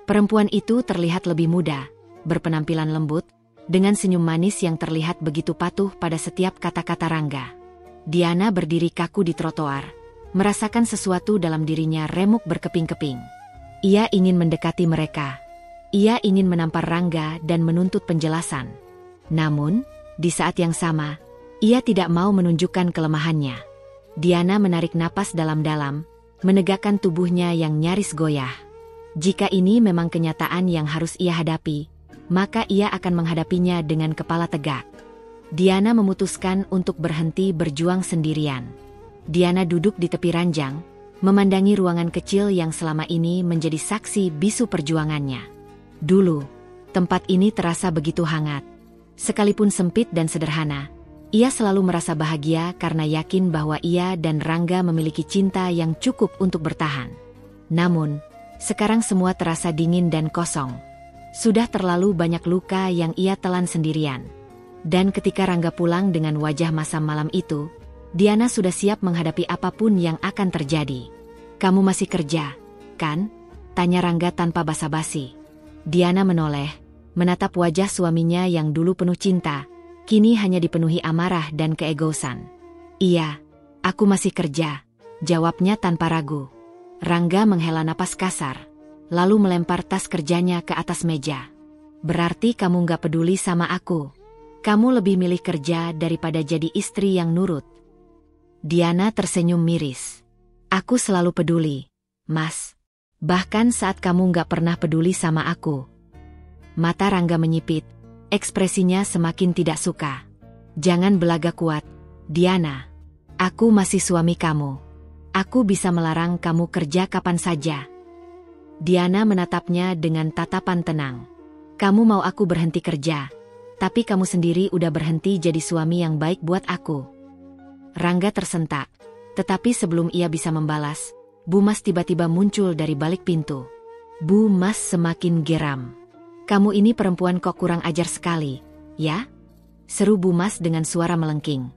Perempuan itu terlihat lebih muda, berpenampilan lembut, dengan senyum manis yang terlihat begitu patuh pada setiap kata-kata Rangga. Diana berdiri kaku di trotoar, merasakan sesuatu dalam dirinya remuk berkeping-keping. Ia ingin mendekati mereka. Ia ingin menampar Rangga dan menuntut penjelasan. Namun, di saat yang sama, ia tidak mau menunjukkan kelemahannya. Diana menarik napas dalam-dalam, menegakkan tubuhnya yang nyaris goyah. Jika ini memang kenyataan yang harus ia hadapi, maka ia akan menghadapinya dengan kepala tegak. Diana memutuskan untuk berhenti berjuang sendirian. Diana duduk di tepi ranjang, memandangi ruangan kecil yang selama ini menjadi saksi bisu perjuangannya. Dulu, tempat ini terasa begitu hangat. Sekalipun sempit dan sederhana, ia selalu merasa bahagia karena yakin bahwa ia dan Rangga memiliki cinta yang cukup untuk bertahan. Namun, sekarang semua terasa dingin dan kosong. Sudah terlalu banyak luka yang ia telan sendirian. Dan ketika Rangga pulang dengan wajah masam malam itu, Diana sudah siap menghadapi apapun yang akan terjadi. "Kamu masih kerja, kan?" tanya Rangga tanpa basa-basi. Diana menoleh, menatap wajah suaminya yang dulu penuh cinta, kini hanya dipenuhi amarah dan keegoisan. "Iya, aku masih kerja," jawabnya tanpa ragu. Rangga menghela napas kasar, lalu melempar tas kerjanya ke atas meja. "Berarti kamu gak peduli sama aku? Kamu lebih milih kerja daripada jadi istri yang nurut?" Diana tersenyum miris. "Aku selalu peduli, Mas. Bahkan saat kamu gak pernah peduli sama aku." Mata Rangga menyipit, ekspresinya semakin tidak suka. "Jangan belaga kuat, Diana. Aku masih suami kamu. Aku bisa melarang kamu kerja kapan saja." Diana menatapnya dengan tatapan tenang. "Kamu mau aku berhenti kerja, tapi kamu sendiri udah berhenti jadi suami yang baik buat aku." Rangga tersentak, tetapi sebelum ia bisa membalas, Bu Mas tiba-tiba muncul dari balik pintu. Bu Mas semakin geram. "Kamu ini perempuan kok kurang ajar sekali, ya?" seru Bu Mas dengan suara melengking.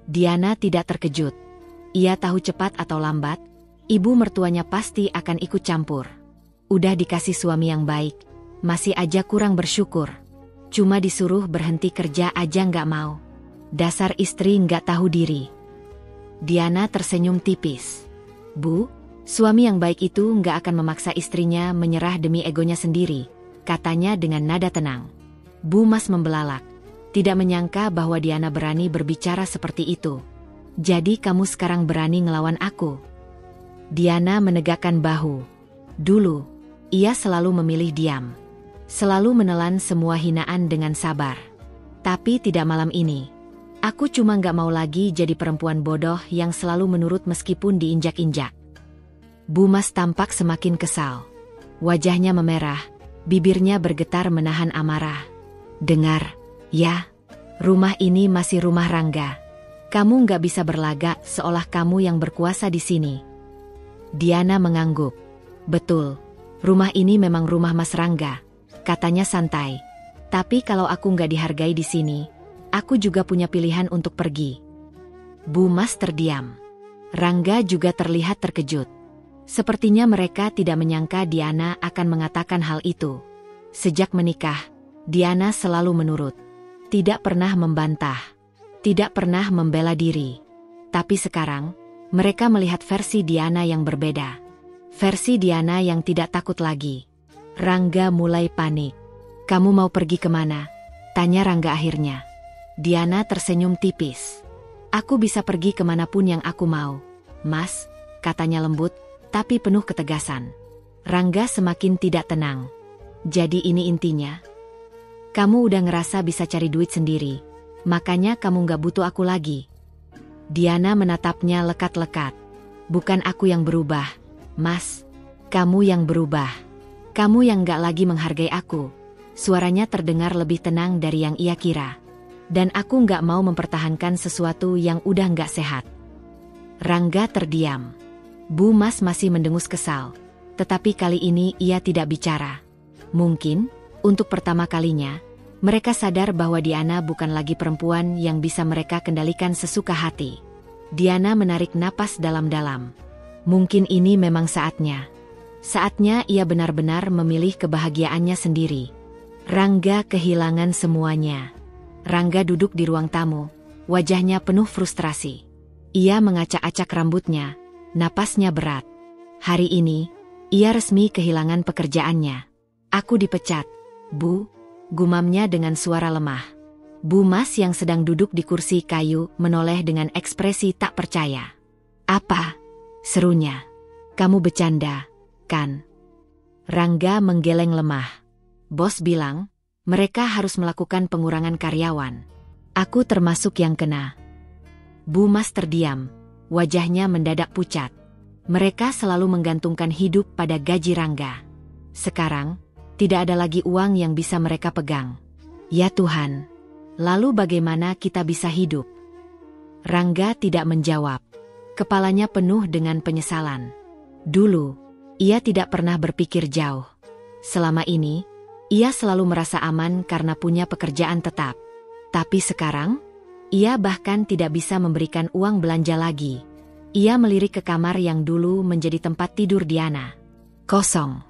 Diana tidak terkejut. Ia tahu cepat atau lambat, ibu mertuanya pasti akan ikut campur. Udah dikasih suami yang baik, masih aja kurang bersyukur. Cuma disuruh berhenti kerja aja nggak mau. Dasar istri nggak tahu diri. Diana tersenyum tipis. "Bu, suami yang baik itu nggak akan memaksa istrinya menyerah demi egonya sendiri," katanya dengan nada tenang. Bu Mas membelalak, tidak menyangka bahwa Diana berani berbicara seperti itu. "Jadi kamu sekarang berani ngelawan aku?" Diana menegakkan bahu. Dulu, ia selalu memilih diam. Selalu menelan semua hinaan dengan sabar. Tapi tidak malam ini. "Aku cuma gak mau lagi jadi perempuan bodoh yang selalu menurut meskipun diinjak-injak." Bu Mas tampak semakin kesal. Wajahnya memerah, bibirnya bergetar menahan amarah. "Dengar, ya, rumah ini masih rumah Rangga. Kamu gak bisa berlagak seolah kamu yang berkuasa di sini." Diana mengangguk. "Betul, rumah ini memang rumah Mas Rangga," katanya santai. "Tapi kalau aku gak dihargai di sini, aku juga punya pilihan untuk pergi." Bu Mas terdiam. Rangga juga terlihat terkejut. Sepertinya mereka tidak menyangka Diana akan mengatakan hal itu. Sejak menikah, Diana selalu menurut. Tidak pernah membantah. Tidak pernah membela diri. Tapi sekarang, mereka melihat versi Diana yang berbeda. Versi Diana yang tidak takut lagi. Rangga mulai panik. "Kamu mau pergi kemana?" tanya Rangga akhirnya. Diana tersenyum tipis. "Aku bisa pergi kemanapun yang aku mau, Mas," katanya lembut, tapi penuh ketegasan. Rangga semakin tidak tenang. "Jadi ini intinya? Kamu udah ngerasa bisa cari duit sendiri, makanya kamu gak butuh aku lagi?" Diana menatapnya lekat-lekat. "Bukan aku yang berubah, Mas. Kamu yang berubah. Kamu yang gak lagi menghargai aku." Suaranya terdengar lebih tenang dari yang ia kira. "Dan aku gak mau mempertahankan sesuatu yang udah gak sehat." Rangga terdiam. Bu Mas masih mendengus kesal. Tetapi kali ini ia tidak bicara. Mungkin, untuk pertama kalinya, mereka sadar bahwa Diana bukan lagi perempuan yang bisa mereka kendalikan sesuka hati. Diana menarik napas dalam-dalam. Mungkin ini memang saatnya. Saatnya ia benar-benar memilih kebahagiaannya sendiri. Rangga kehilangan semuanya. Rangga duduk di ruang tamu, wajahnya penuh frustrasi. Ia mengacak-acak rambutnya, napasnya berat. Hari ini, ia resmi kehilangan pekerjaannya. "Aku dipecat, Bu," gumamnya dengan suara lemah. Bu Mas yang sedang duduk di kursi kayu menoleh dengan ekspresi tak percaya. "Apa?" serunya. "Kamu bercanda, kan?" Rangga menggeleng lemah. "Bos bilang, mereka harus melakukan pengurangan karyawan. Aku termasuk yang kena." Bu Mas terdiam, wajahnya mendadak pucat. Mereka selalu menggantungkan hidup pada gaji Rangga. Sekarang, tidak ada lagi uang yang bisa mereka pegang. Ya Tuhan, lalu bagaimana kita bisa hidup? Rangga tidak menjawab. Kepalanya penuh dengan penyesalan. Dulu, ia tidak pernah berpikir jauh. Selama ini, ia selalu merasa aman karena punya pekerjaan tetap. Tapi sekarang, ia bahkan tidak bisa memberikan uang belanja lagi. Ia melirik ke kamar yang dulu menjadi tempat tidur Diana. Kosong.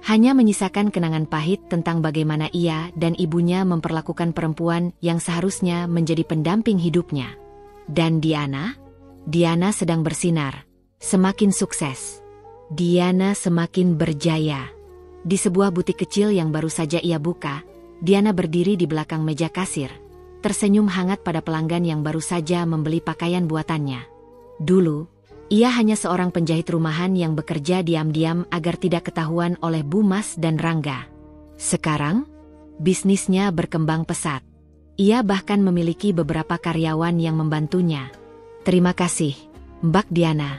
Hanya menyisakan kenangan pahit tentang bagaimana ia dan ibunya memperlakukan perempuan yang seharusnya menjadi pendamping hidupnya. Dan Diana? Diana sedang bersinar, semakin sukses. Diana semakin berjaya. Di sebuah butik kecil yang baru saja ia buka, Diana berdiri di belakang meja kasir, tersenyum hangat pada pelanggan yang baru saja membeli pakaian buatannya. Dulu, ia hanya seorang penjahit rumahan yang bekerja diam-diam agar tidak ketahuan oleh Bu Mas dan Rangga. Sekarang, bisnisnya berkembang pesat. Ia bahkan memiliki beberapa karyawan yang membantunya. "Terima kasih, Mbak Diana.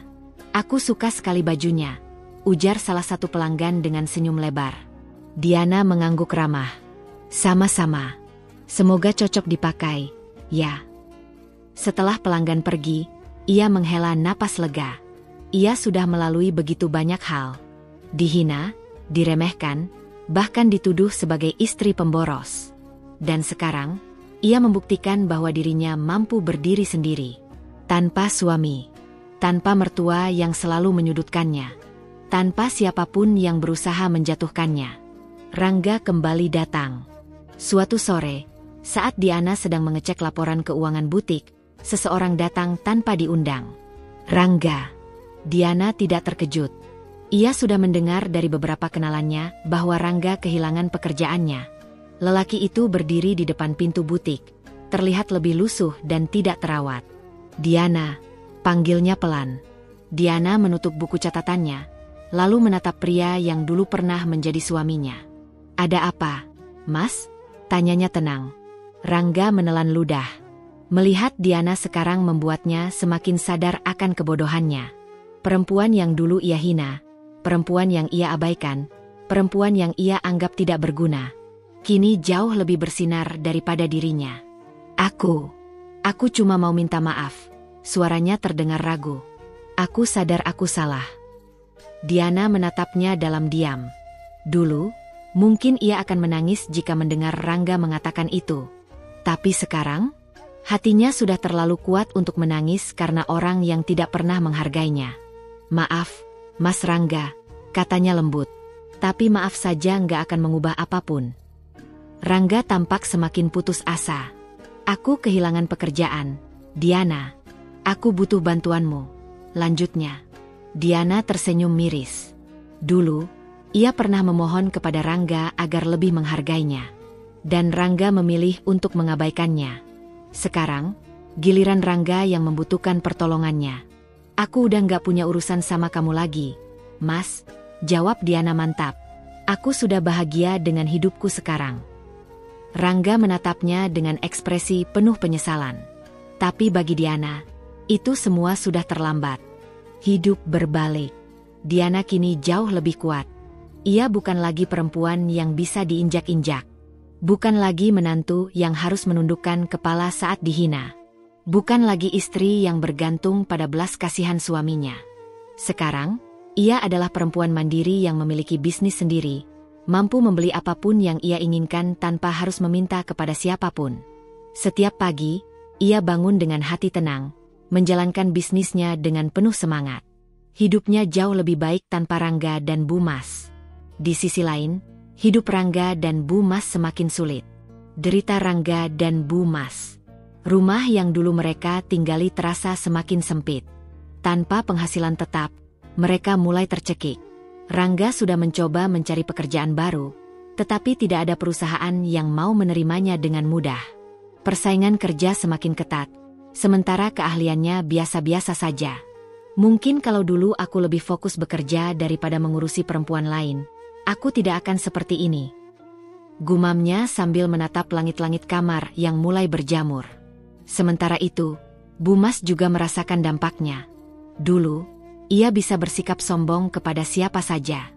Aku suka sekali bajunya," ujar salah satu pelanggan dengan senyum lebar. Diana mengangguk ramah. "Sama-sama. Semoga cocok dipakai, ya." Setelah pelanggan pergi, ia menghela napas lega. Ia sudah melalui begitu banyak hal. Dihina, diremehkan, bahkan dituduh sebagai istri pemboros. Dan sekarang, ia membuktikan bahwa dirinya mampu berdiri sendiri. Tanpa suami, tanpa mertua yang selalu menyudutkannya, tanpa siapapun yang berusaha menjatuhkannya. Rangga kembali datang. Suatu sore, saat Diana sedang mengecek laporan keuangan butik, seseorang datang tanpa diundang. "Rangga." Diana tidak terkejut. Ia sudah mendengar dari beberapa kenalannya bahwa Rangga kehilangan pekerjaannya. Lelaki itu berdiri di depan pintu butik, terlihat lebih lusuh dan tidak terawat. "Diana," panggilnya pelan. Diana menutup buku catatannya, lalu menatap pria yang dulu pernah menjadi suaminya. "Ada apa, Mas?" tanyanya tenang. Rangga menelan ludah. Melihat Diana sekarang membuatnya semakin sadar akan kebodohannya. Perempuan yang dulu ia hina, perempuan yang ia abaikan, perempuan yang ia anggap tidak berguna, kini jauh lebih bersinar daripada dirinya. Aku cuma mau minta maaf." Suaranya terdengar ragu. "Aku sadar aku salah." Diana menatapnya dalam diam. Dulu, mungkin ia akan menangis jika mendengar Rangga mengatakan itu. Tapi sekarang, hatinya sudah terlalu kuat untuk menangis karena orang yang tidak pernah menghargainya. "Maaf, Mas Rangga," katanya lembut. "Tapi maaf saja nggak akan mengubah apapun." Rangga tampak semakin putus asa. "Aku kehilangan pekerjaan, Diana. Aku butuh bantuanmu," lanjutnya. Diana tersenyum miris. Dulu, ia pernah memohon kepada Rangga agar lebih menghargainya. Dan Rangga memilih untuk mengabaikannya. Sekarang, giliran Rangga yang membutuhkan pertolongannya. "Aku udah nggak punya urusan sama kamu lagi, Mas," jawab Diana mantap. "Aku sudah bahagia dengan hidupku sekarang." Rangga menatapnya dengan ekspresi penuh penyesalan. Tapi bagi Diana, itu semua sudah terlambat. Hidup berbalik. Diana kini jauh lebih kuat. Ia bukan lagi perempuan yang bisa diinjak-injak. Bukan lagi menantu yang harus menundukkan kepala saat dihina. Bukan lagi istri yang bergantung pada belas kasihan suaminya. Sekarang, ia adalah perempuan mandiri yang memiliki bisnis sendiri, mampu membeli apapun yang ia inginkan tanpa harus meminta kepada siapapun. Setiap pagi, ia bangun dengan hati tenang, menjalankan bisnisnya dengan penuh semangat. Hidupnya jauh lebih baik tanpa Rangga dan Bu Mas. Di sisi lain, hidup Rangga dan Bu Mas semakin sulit. Derita Rangga dan Bu Mas. Rumah yang dulu mereka tinggali terasa semakin sempit. Tanpa penghasilan tetap, mereka mulai tercekik. Rangga sudah mencoba mencari pekerjaan baru, tetapi tidak ada perusahaan yang mau menerimanya dengan mudah. Persaingan kerja semakin ketat, sementara keahliannya biasa-biasa saja. "Mungkin kalau dulu aku lebih fokus bekerja daripada mengurusi perempuan lain, aku tidak akan seperti ini," gumamnya sambil menatap langit-langit kamar yang mulai berjamur. Sementara itu, Bu Mas juga merasakan dampaknya. Dulu, ia bisa bersikap sombong kepada siapa saja.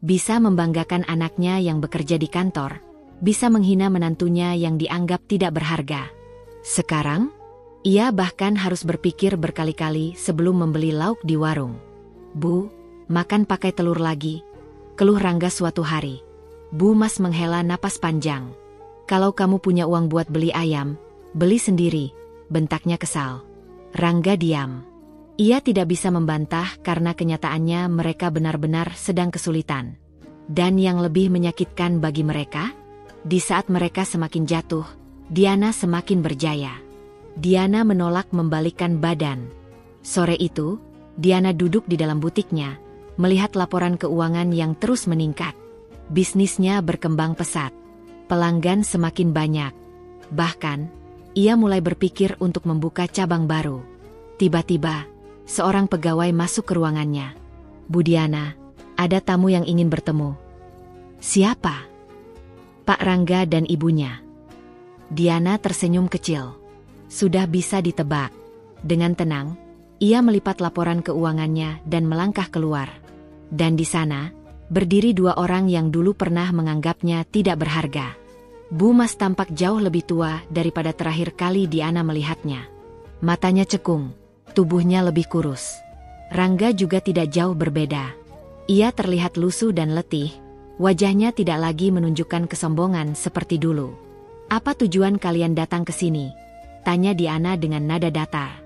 Bisa membanggakan anaknya yang bekerja di kantor, bisa menghina menantunya yang dianggap tidak berharga. Sekarang, ia bahkan harus berpikir berkali-kali sebelum membeli lauk di warung. "Bu, makan pakai telur lagi," keluh Rangga suatu hari. Bu Mas menghela napas panjang. "Kalau kamu punya uang buat beli ayam, beli sendiri," bentaknya kesal. Rangga diam. Ia tidak bisa membantah karena kenyataannya mereka benar-benar sedang kesulitan. Dan yang lebih menyakitkan bagi mereka, di saat mereka semakin jatuh, Diana semakin berjaya. Diana menolak membalikkan badan. Sore itu, Diana duduk di dalam butiknya, melihat laporan keuangan yang terus meningkat. Bisnisnya berkembang pesat. Pelanggan semakin banyak. Bahkan, ia mulai berpikir untuk membuka cabang baru. Tiba-tiba, seorang pegawai masuk ke ruangannya. "Bu Diana, ada tamu yang ingin bertemu." "Siapa?" "Pak Rangga dan ibunya." Diana tersenyum kecil. Sudah bisa ditebak. Dengan tenang, ia melipat laporan keuangannya dan melangkah keluar. Dan di sana, berdiri dua orang yang dulu pernah menganggapnya tidak berharga. Bu Mas tampak jauh lebih tua daripada terakhir kali Diana melihatnya. Matanya cekung, tubuhnya lebih kurus. Rangga juga tidak jauh berbeda. Ia terlihat lusuh dan letih, wajahnya tidak lagi menunjukkan kesombongan seperti dulu. "Apa tujuan kalian datang ke sini?" tanya Diana dengan nada datar.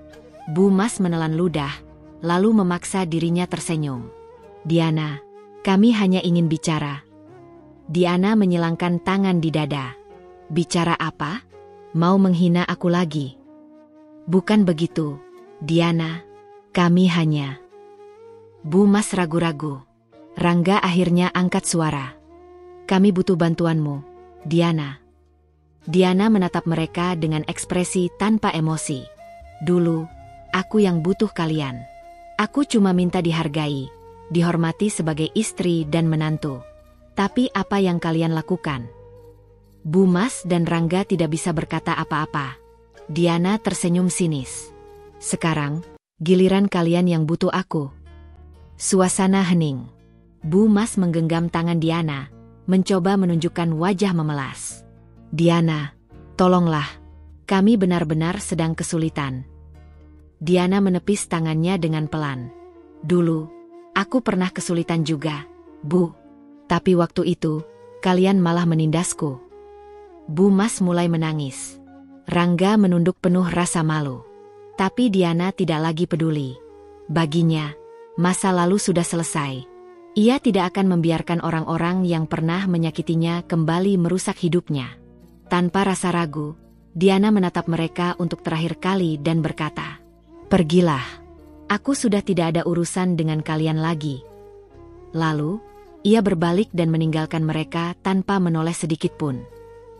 Bu Mas menelan ludah, lalu memaksa dirinya tersenyum. "Diana, kami hanya ingin bicara." Diana menyilangkan tangan di dada. "Bicara apa? Mau menghina aku lagi?" "Bukan begitu, Diana. Kami hanya..." Bu Mas ragu-ragu. Rangga akhirnya angkat suara. "Kami butuh bantuanmu, Diana." Diana menatap mereka dengan ekspresi tanpa emosi. "Dulu, aku yang butuh kalian. Aku cuma minta dihargai, dihormati sebagai istri dan menantu. Tapi apa yang kalian lakukan?" Bu Mas dan Rangga tidak bisa berkata apa-apa. Diana tersenyum sinis. "Sekarang, giliran kalian yang butuh aku." Suasana hening. Bu Mas menggenggam tangan Diana, mencoba menunjukkan wajah memelas. "Diana, tolonglah. Kami benar-benar sedang kesulitan." Diana menepis tangannya dengan pelan. "Dulu, aku pernah kesulitan juga, Bu. Tapi waktu itu, kalian malah menindasku." Bu Mas mulai menangis. Rangga menunduk penuh rasa malu. Tapi Diana tidak lagi peduli. Baginya, masa lalu sudah selesai. Ia tidak akan membiarkan orang-orang yang pernah menyakitinya kembali merusak hidupnya. Tanpa rasa ragu, Diana menatap mereka untuk terakhir kali dan berkata, "Pergilah. Aku sudah tidak ada urusan dengan kalian lagi." Lalu, ia berbalik dan meninggalkan mereka tanpa menoleh sedikit pun.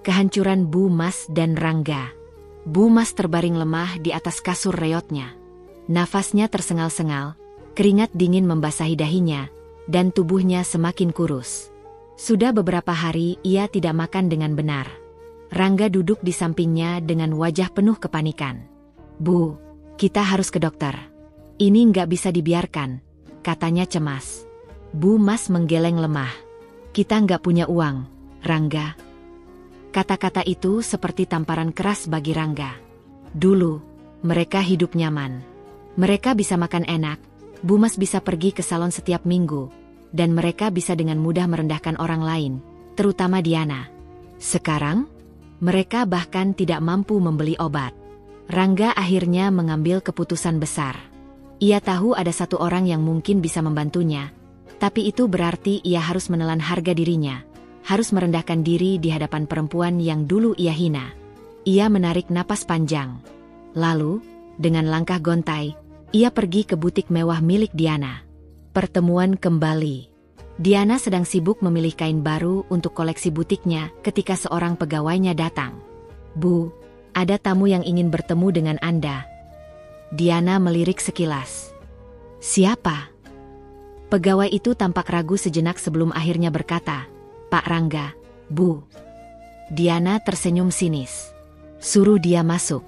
Kehancuran Bu Mas dan Rangga. Bu Mas terbaring lemah di atas kasur reotnya. Nafasnya tersengal-sengal, keringat dingin membasahi dahinya, dan tubuhnya semakin kurus. Sudah beberapa hari ia tidak makan dengan benar. Rangga duduk di sampingnya dengan wajah penuh kepanikan. "Bu, kita harus ke dokter. Ini nggak bisa dibiarkan," katanya cemas. Bu Mas menggeleng lemah. "Kita nggak punya uang, Rangga." Kata-kata itu seperti tamparan keras bagi Rangga. Dulu, mereka hidup nyaman. Mereka bisa makan enak, Bu Mas bisa pergi ke salon setiap minggu, dan mereka bisa dengan mudah merendahkan orang lain, terutama Diana. Sekarang, mereka bahkan tidak mampu membeli obat. Rangga akhirnya mengambil keputusan besar. Ia tahu ada satu orang yang mungkin bisa membantunya, tapi itu berarti ia harus menelan harga dirinya, harus merendahkan diri di hadapan perempuan yang dulu ia hina. Ia menarik napas panjang. Lalu, dengan langkah gontai, ia pergi ke butik mewah milik Diana. Pertemuan kembali. Diana sedang sibuk memilih kain baru untuk koleksi butiknya ketika seorang pegawainya datang. "Bu, ada tamu yang ingin bertemu dengan Anda." Diana melirik sekilas. "Siapa?" Pegawai itu tampak ragu sejenak sebelum akhirnya berkata, "Pak Rangga, Bu." Diana tersenyum sinis. "Suruh dia masuk."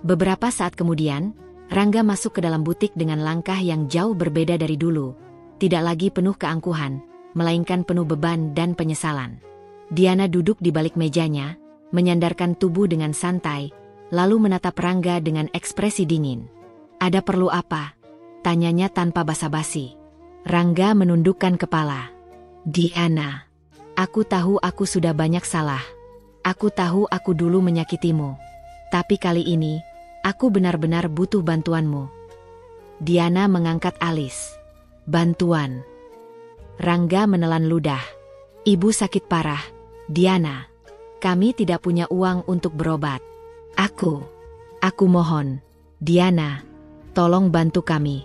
Beberapa saat kemudian, Rangga masuk ke dalam butik dengan langkah yang jauh berbeda dari dulu. Tidak lagi penuh keangkuhan, melainkan penuh beban dan penyesalan. Diana duduk di balik mejanya, menyandarkan tubuh dengan santai, lalu menatap Rangga dengan ekspresi dingin. "Ada perlu apa?" tanyanya tanpa basa-basi. Rangga menundukkan kepala. "Diana, aku tahu aku sudah banyak salah. Aku tahu aku dulu menyakitimu. Tapi kali ini, aku benar-benar butuh bantuanmu." Diana mengangkat alis. "Bantuan? Rangga menelan ludah. Ibu sakit parah, Diana. Kami tidak punya uang untuk berobat. Aku mohon, Diana, tolong bantu kami.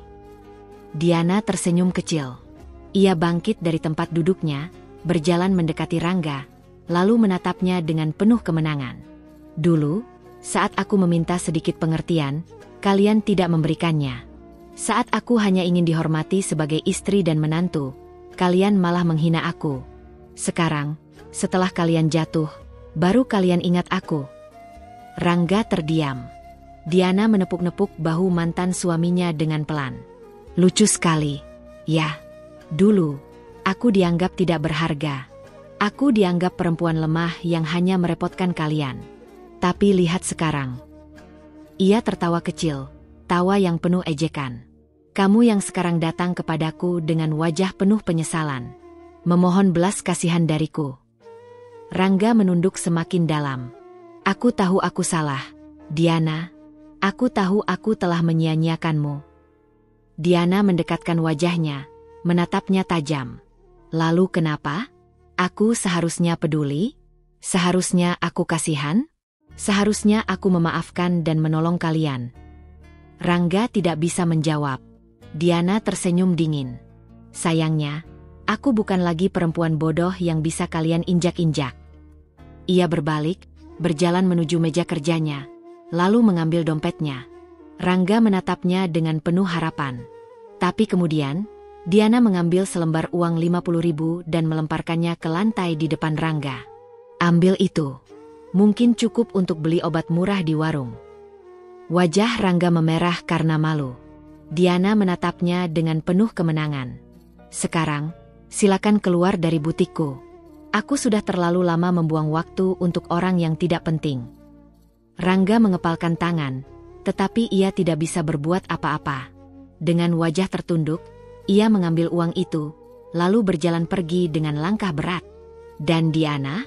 Diana tersenyum kecil. Ia bangkit dari tempat duduknya, berjalan mendekati Rangga, lalu menatapnya dengan penuh kemenangan. Dulu, saat aku meminta sedikit pengertian, kalian tidak memberikannya. Saat aku hanya ingin dihormati sebagai istri dan menantu, kalian malah menghina aku. Sekarang, setelah kalian jatuh, baru kalian ingat aku. Rangga terdiam. Diana menepuk-nepuk bahu mantan suaminya dengan pelan. Lucu sekali. Ya, dulu, aku dianggap tidak berharga. Aku dianggap perempuan lemah yang hanya merepotkan kalian. Tapi lihat sekarang. Ia tertawa kecil, tawa yang penuh ejekan. Kamu yang sekarang datang kepadaku dengan wajah penuh penyesalan, memohon belas kasihan dariku. Rangga menunduk semakin dalam. Aku tahu aku salah, Diana. Aku tahu aku telah menyia-nyiakanmu. Diana mendekatkan wajahnya, menatapnya tajam. Lalu kenapa? Aku seharusnya peduli? Seharusnya aku kasihan? Seharusnya aku memaafkan dan menolong kalian. Rangga tidak bisa menjawab. Diana tersenyum dingin. Sayangnya, aku bukan lagi perempuan bodoh yang bisa kalian injak-injak. Ia berbalik, berjalan menuju meja kerjanya, lalu mengambil dompetnya. Rangga menatapnya dengan penuh harapan. Tapi kemudian, Diana mengambil selembar uang 50.000 dan melemparkannya ke lantai di depan Rangga. Ambil itu. Mungkin cukup untuk beli obat murah di warung. Wajah Rangga memerah karena malu. Diana menatapnya dengan penuh kemenangan. Sekarang, silakan keluar dari butikku. Aku sudah terlalu lama membuang waktu untuk orang yang tidak penting. Rangga mengepalkan tangan, tetapi ia tidak bisa berbuat apa-apa. Dengan wajah tertunduk, ia mengambil uang itu, lalu berjalan pergi dengan langkah berat. Dan Diana?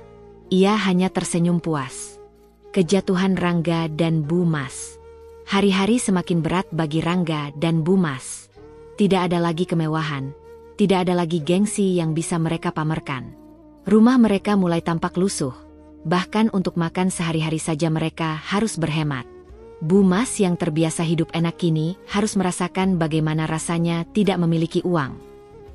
Ia hanya tersenyum puas. Kejatuhan Rangga dan Bu Mas. Hari-hari semakin berat bagi Rangga dan Bu Mas. Tidak ada lagi kemewahan, tidak ada lagi gengsi yang bisa mereka pamerkan. Rumah mereka mulai tampak lusuh, bahkan untuk makan sehari-hari saja mereka harus berhemat. Bu Mas yang terbiasa hidup enak kini harus merasakan bagaimana rasanya tidak memiliki uang.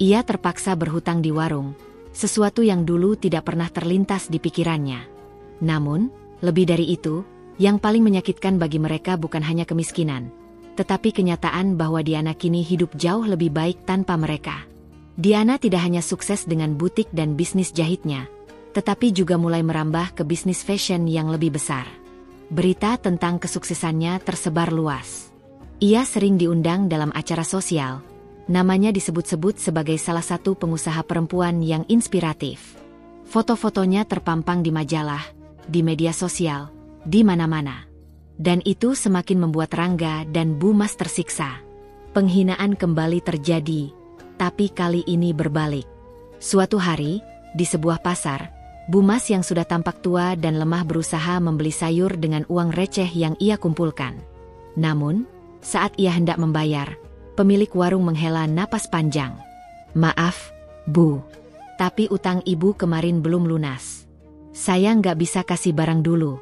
Ia terpaksa berhutang di warung, sesuatu yang dulu tidak pernah terlintas di pikirannya. Namun, lebih dari itu, yang paling menyakitkan bagi mereka bukan hanya kemiskinan, tetapi kenyataan bahwa Diana kini hidup jauh lebih baik tanpa mereka. Diana tidak hanya sukses dengan butik dan bisnis jahitnya, tetapi juga mulai merambah ke bisnis fashion yang lebih besar. Berita tentang kesuksesannya tersebar luas. Ia sering diundang dalam acara sosial. Namanya disebut-sebut sebagai salah satu pengusaha perempuan yang inspiratif. Foto-fotonya terpampang di majalah, di media sosial, di mana-mana. Dan itu semakin membuat Rangga dan Bu Mas tersiksa. Penghinaan kembali terjadi, tapi kali ini berbalik. Suatu hari, di sebuah pasar, Bu Mas yang sudah tampak tua dan lemah berusaha membeli sayur dengan uang receh yang ia kumpulkan. Namun, saat ia hendak membayar, pemilik warung menghela napas panjang. Maaf, Bu, tapi utang ibu kemarin belum lunas. Saya nggak bisa kasih barang dulu.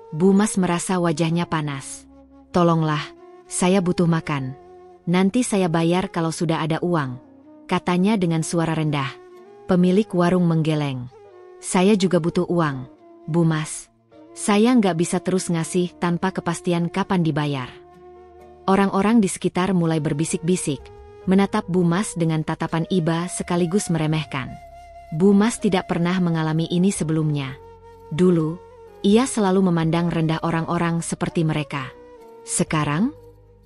Bu Mas merasa wajahnya panas. Tolonglah, saya butuh makan. Nanti saya bayar kalau sudah ada uang, katanya dengan suara rendah. Pemilik warung menggeleng. Saya juga butuh uang, Bu Mas. Saya nggak bisa terus ngasih tanpa kepastian kapan dibayar. Orang-orang di sekitar mulai berbisik-bisik, menatap Bu Mas dengan tatapan iba sekaligus meremehkan. Bu Mas tidak pernah mengalami ini sebelumnya. Dulu, ia selalu memandang rendah orang-orang seperti mereka. Sekarang,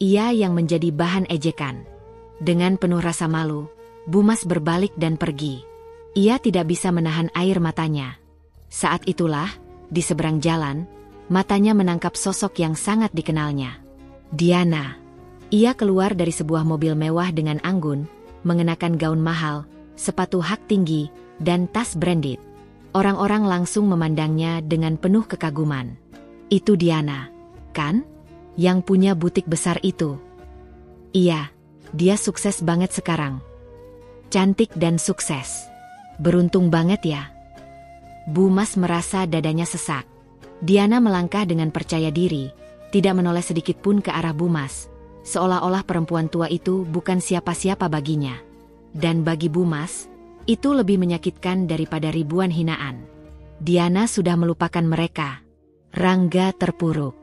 ia yang menjadi bahan ejekan. Dengan penuh rasa malu, Bu Mas berbalik dan pergi. Ia tidak bisa menahan air matanya. Saat itulah, di seberang jalan, matanya menangkap sosok yang sangat dikenalnya. Diana. Ia keluar dari sebuah mobil mewah dengan anggun, mengenakan gaun mahal, sepatu hak tinggi, dan tas branded. Orang-orang langsung memandangnya dengan penuh kekaguman. Itu Diana, kan? Yang punya butik besar itu. Iya, dia sukses banget sekarang. cantik dan sukses. Beruntung banget ya. Bu Mas merasa dadanya sesak. Diana melangkah dengan percaya diri, tidak menoleh sedikit pun ke arah Bu Mas, seolah-olah perempuan tua itu bukan siapa-siapa baginya. Dan bagi Bu Mas, itu lebih menyakitkan daripada ribuan hinaan. Diana sudah melupakan mereka. Rangga terpuruk.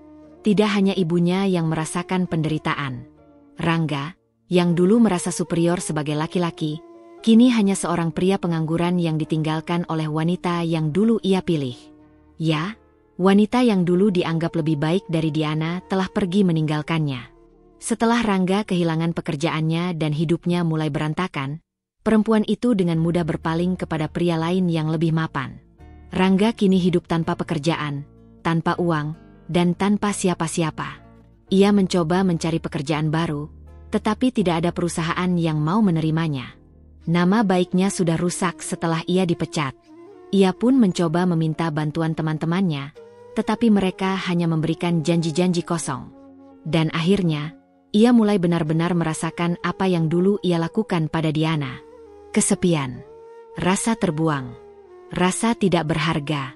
Tidak hanya ibunya yang merasakan penderitaan. Rangga, yang dulu merasa superior sebagai laki-laki, kini hanya seorang pria pengangguran yang ditinggalkan oleh wanita yang dulu ia pilih. Ya, wanita yang dulu dianggap lebih baik dari Diana telah pergi meninggalkannya. Setelah Rangga kehilangan pekerjaannya dan hidupnya mulai berantakan, perempuan itu dengan mudah berpaling kepada pria lain yang lebih mapan. Rangga kini hidup tanpa pekerjaan, tanpa uang, dan tanpa siapa-siapa. Ia mencoba mencari pekerjaan baru, tetapi tidak ada perusahaan yang mau menerimanya. Nama baiknya sudah rusak setelah ia dipecat. Ia pun mencoba meminta bantuan teman-temannya, tetapi mereka hanya memberikan janji-janji kosong. Dan akhirnya, ia mulai benar-benar merasakan apa yang dulu ia lakukan pada Diana. Kesepian, rasa terbuang, rasa tidak berharga.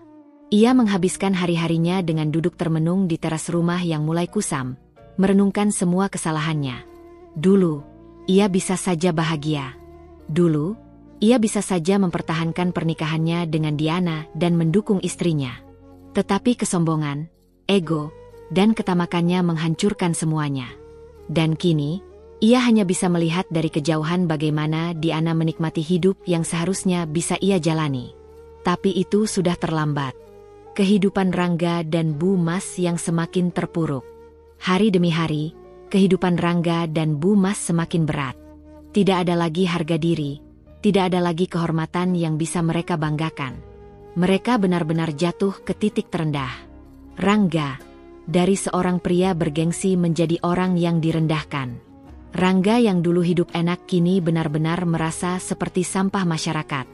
Ia menghabiskan hari-harinya dengan duduk termenung di teras rumah yang mulai kusam, merenungkan semua kesalahannya. Dulu, ia bisa saja bahagia. Dulu, ia bisa saja mempertahankan pernikahannya dengan Diana dan mendukung istrinya. Tetapi kesombongan, ego, dan ketamakannya menghancurkan semuanya. Dan kini, ia hanya bisa melihat dari kejauhan bagaimana Diana menikmati hidup yang seharusnya bisa ia jalani. Tapi itu sudah terlambat. Kehidupan Rangga dan Bu Mas yang semakin terpuruk. Hari demi hari, kehidupan Rangga dan Bu Mas semakin berat. Tidak ada lagi harga diri, tidak ada lagi kehormatan yang bisa mereka banggakan. Mereka benar-benar jatuh ke titik terendah. Rangga, dari seorang pria bergengsi menjadi orang yang direndahkan. Rangga yang dulu hidup enak kini benar-benar merasa seperti sampah masyarakat.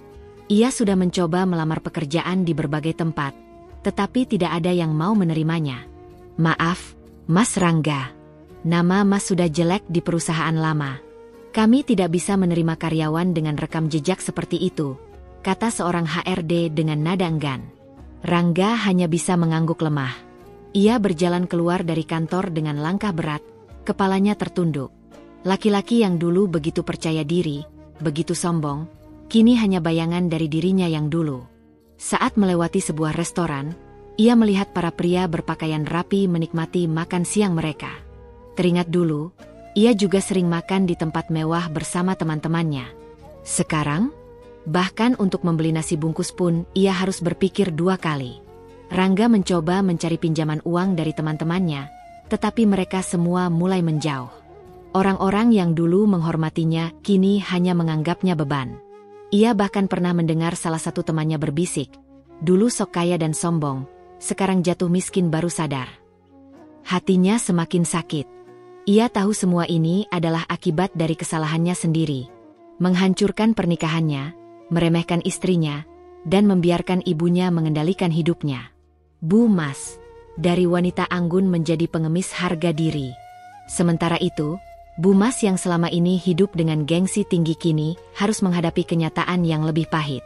Ia sudah mencoba melamar pekerjaan di berbagai tempat, tetapi tidak ada yang mau menerimanya. Maaf, Mas Rangga. Nama Mas sudah jelek di perusahaan lama. Kami tidak bisa menerima karyawan dengan rekam jejak seperti itu, kata seorang HRD dengan nada enggan. Rangga hanya bisa mengangguk lemah. Ia berjalan keluar dari kantor dengan langkah berat, kepalanya tertunduk. Laki-laki yang dulu begitu percaya diri, begitu sombong, kini hanya bayangan dari dirinya yang dulu. Saat melewati sebuah restoran, ia melihat para pria berpakaian rapi menikmati makan siang mereka. Teringat dulu, ia juga sering makan di tempat mewah bersama teman-temannya. Sekarang, bahkan untuk membeli nasi bungkus pun ia harus berpikir 2 kali. Rangga mencoba mencari pinjaman uang dari teman-temannya, tetapi mereka semua mulai menjauh. Orang-orang yang dulu menghormatinya kini hanya menganggapnya beban. Ia bahkan pernah mendengar salah satu temannya berbisik, dulu sok kaya dan sombong, sekarang jatuh miskin baru sadar. Hatinya semakin sakit. Ia tahu semua ini adalah akibat dari kesalahannya sendiri. Menghancurkan pernikahannya, meremehkan istrinya, dan membiarkan ibunya mengendalikan hidupnya. Bu Mas, dari wanita anggun menjadi pengemis harga diri. Sementara itu, Bu Mas yang selama ini hidup dengan gengsi tinggi kini harus menghadapi kenyataan yang lebih pahit.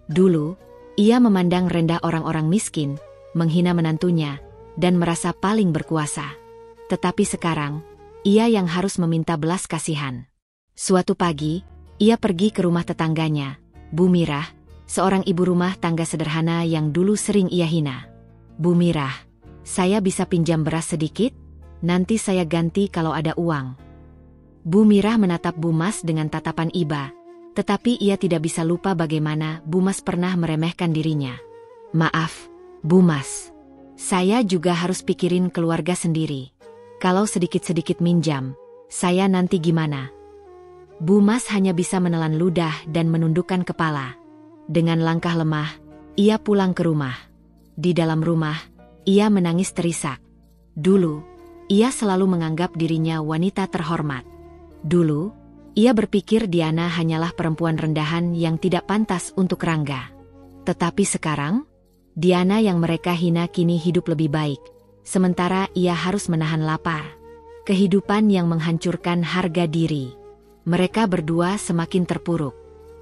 Dulu, ia memandang rendah orang-orang miskin, menghina menantunya, dan merasa paling berkuasa. Tetapi sekarang, ia yang harus meminta belas kasihan. Suatu pagi, ia pergi ke rumah tetangganya, Bu Mirah, seorang ibu rumah tangga sederhana yang dulu sering ia hina. Bu Mirah, saya bisa pinjam beras sedikit? Nanti saya ganti kalau ada uang. Bu Mirah menatap Bu Mas dengan tatapan iba, tetapi ia tidak bisa lupa bagaimana Bu Mas pernah meremehkan dirinya. Maaf, Bu Mas. Saya juga harus pikirin keluarga sendiri. Kalau sedikit-sedikit minjam, saya nanti gimana? Bu Mas hanya bisa menelan ludah dan menundukkan kepala. Dengan langkah lemah, ia pulang ke rumah. Di dalam rumah, ia menangis terisak. Dulu, ia selalu menganggap dirinya wanita terhormat. Dulu, ia berpikir Diana hanyalah perempuan rendahan yang tidak pantas untuk Rangga. Tetapi sekarang, Diana yang mereka hina kini hidup lebih baik. Sementara ia harus menahan lapar. Kehidupan yang menghancurkan harga diri. Mereka berdua semakin terpuruk.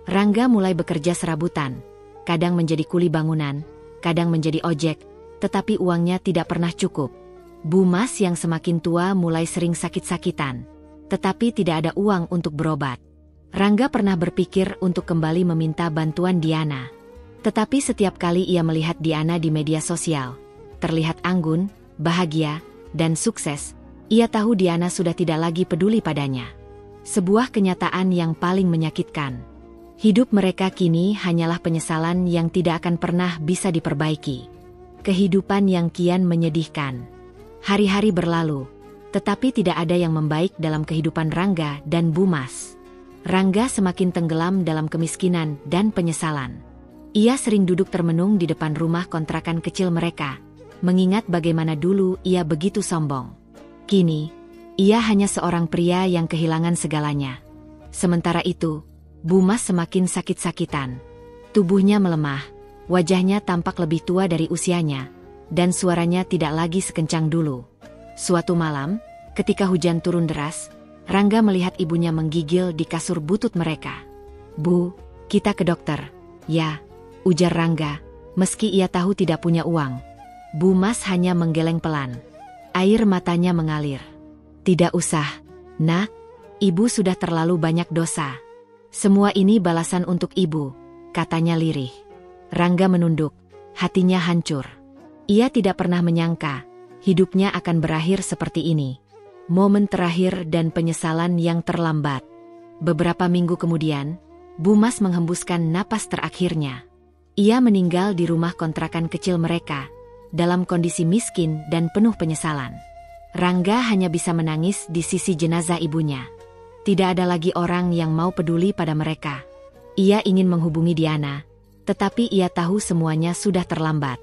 Rangga mulai bekerja serabutan, kadang menjadi kuli bangunan, kadang menjadi ojek, tetapi uangnya tidak pernah cukup. Bu Mas yang semakin tua mulai sering sakit-sakitan, tetapi tidak ada uang untuk berobat. Rangga pernah berpikir untuk kembali meminta bantuan Diana. Tetapi setiap kali ia melihat Diana di media sosial, terlihat anggun, bahagia, dan sukses, ia tahu Diana sudah tidak lagi peduli padanya. Sebuah kenyataan yang paling menyakitkan. Hidup mereka kini hanyalah penyesalan yang tidak akan pernah bisa diperbaiki. Kehidupan yang kian menyedihkan. Hari-hari berlalu, tetapi tidak ada yang membaik dalam kehidupan Rangga dan Bu Mas. Rangga semakin tenggelam dalam kemiskinan dan penyesalan. Ia sering duduk termenung di depan rumah kontrakan kecil mereka, mengingat bagaimana dulu ia begitu sombong. Kini, ia hanya seorang pria yang kehilangan segalanya. Sementara itu, Bu Mas semakin sakit-sakitan. Tubuhnya melemah, wajahnya tampak lebih tua dari usianya, dan suaranya tidak lagi sekencang dulu. Suatu malam, ketika hujan turun deras, Rangga melihat ibunya menggigil di kasur butut mereka. "Bu, kita ke dokter." "Ya," ujar Rangga, meski ia tahu tidak punya uang. Bu Mas hanya menggeleng pelan. Air matanya mengalir. "Tidak usah, Nak. Ibu sudah terlalu banyak dosa. Semua ini balasan untuk ibu," katanya lirih. Rangga menunduk, hatinya hancur. Ia tidak pernah menyangka, hidupnya akan berakhir seperti ini. Momen terakhir dan penyesalan yang terlambat. Beberapa minggu kemudian, Bu Mas menghembuskan napas terakhirnya. Ia meninggal di rumah kontrakan kecil mereka, dalam kondisi miskin dan penuh penyesalan. Rangga hanya bisa menangis di sisi jenazah ibunya. Tidak ada lagi orang yang mau peduli pada mereka. Ia ingin menghubungi Diana, tetapi ia tahu semuanya sudah terlambat.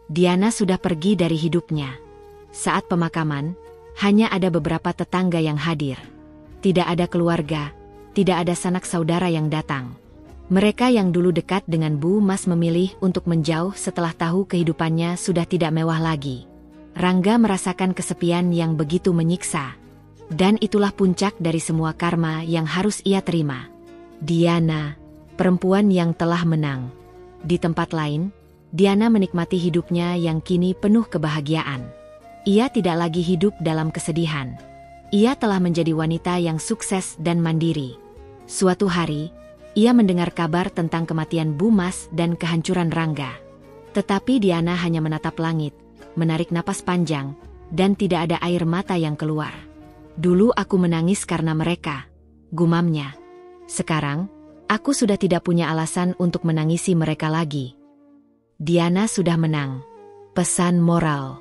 Diana sudah pergi dari hidupnya. Saat pemakaman, hanya ada beberapa tetangga yang hadir. Tidak ada keluarga, tidak ada sanak saudara yang datang. Mereka yang dulu dekat dengan Bu Mas memilih untuk menjauh setelah tahu kehidupannya sudah tidak mewah lagi. Rangga merasakan kesepian yang begitu menyiksa. Dan itulah puncak dari semua karma yang harus ia terima. Diana, perempuan yang telah menang. Di tempat lain, Diana menikmati hidupnya yang kini penuh kebahagiaan. Ia tidak lagi hidup dalam kesedihan. Ia telah menjadi wanita yang sukses dan mandiri. Suatu hari, ia mendengar kabar tentang kematian Bu Mas dan kehancuran Rangga. Tetapi Diana hanya menatap langit, menarik napas panjang, dan tidak ada air mata yang keluar. "Dulu aku menangis karena mereka," gumamnya. "Sekarang, aku sudah tidak punya alasan untuk menangisi mereka lagi." Diana sudah menang. Pesan moral.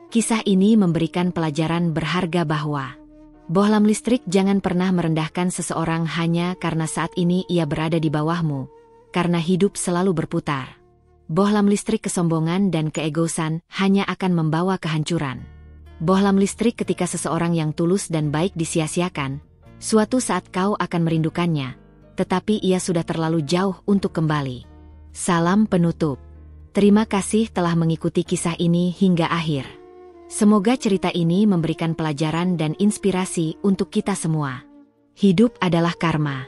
Kisah ini memberikan pelajaran berharga bahwa bohlam listrik jangan pernah merendahkan seseorang hanya karena saat ini ia berada di bawahmu, karena hidup selalu berputar. Bohlam listrik kesombongan dan keegoisan hanya akan membawa kehancuran. Bohlam listrik ketika seseorang yang tulus dan baik disia-siakan, suatu saat kau akan merindukannya, tetapi ia sudah terlalu jauh untuk kembali. Salam penutup. Terima kasih telah mengikuti kisah ini hingga akhir. Semoga cerita ini memberikan pelajaran dan inspirasi untuk kita semua. Hidup adalah karma.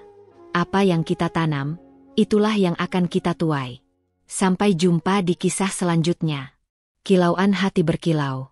Apa yang kita tanam, itulah yang akan kita tuai. Sampai jumpa di kisah selanjutnya. Kilauan hati berkilau.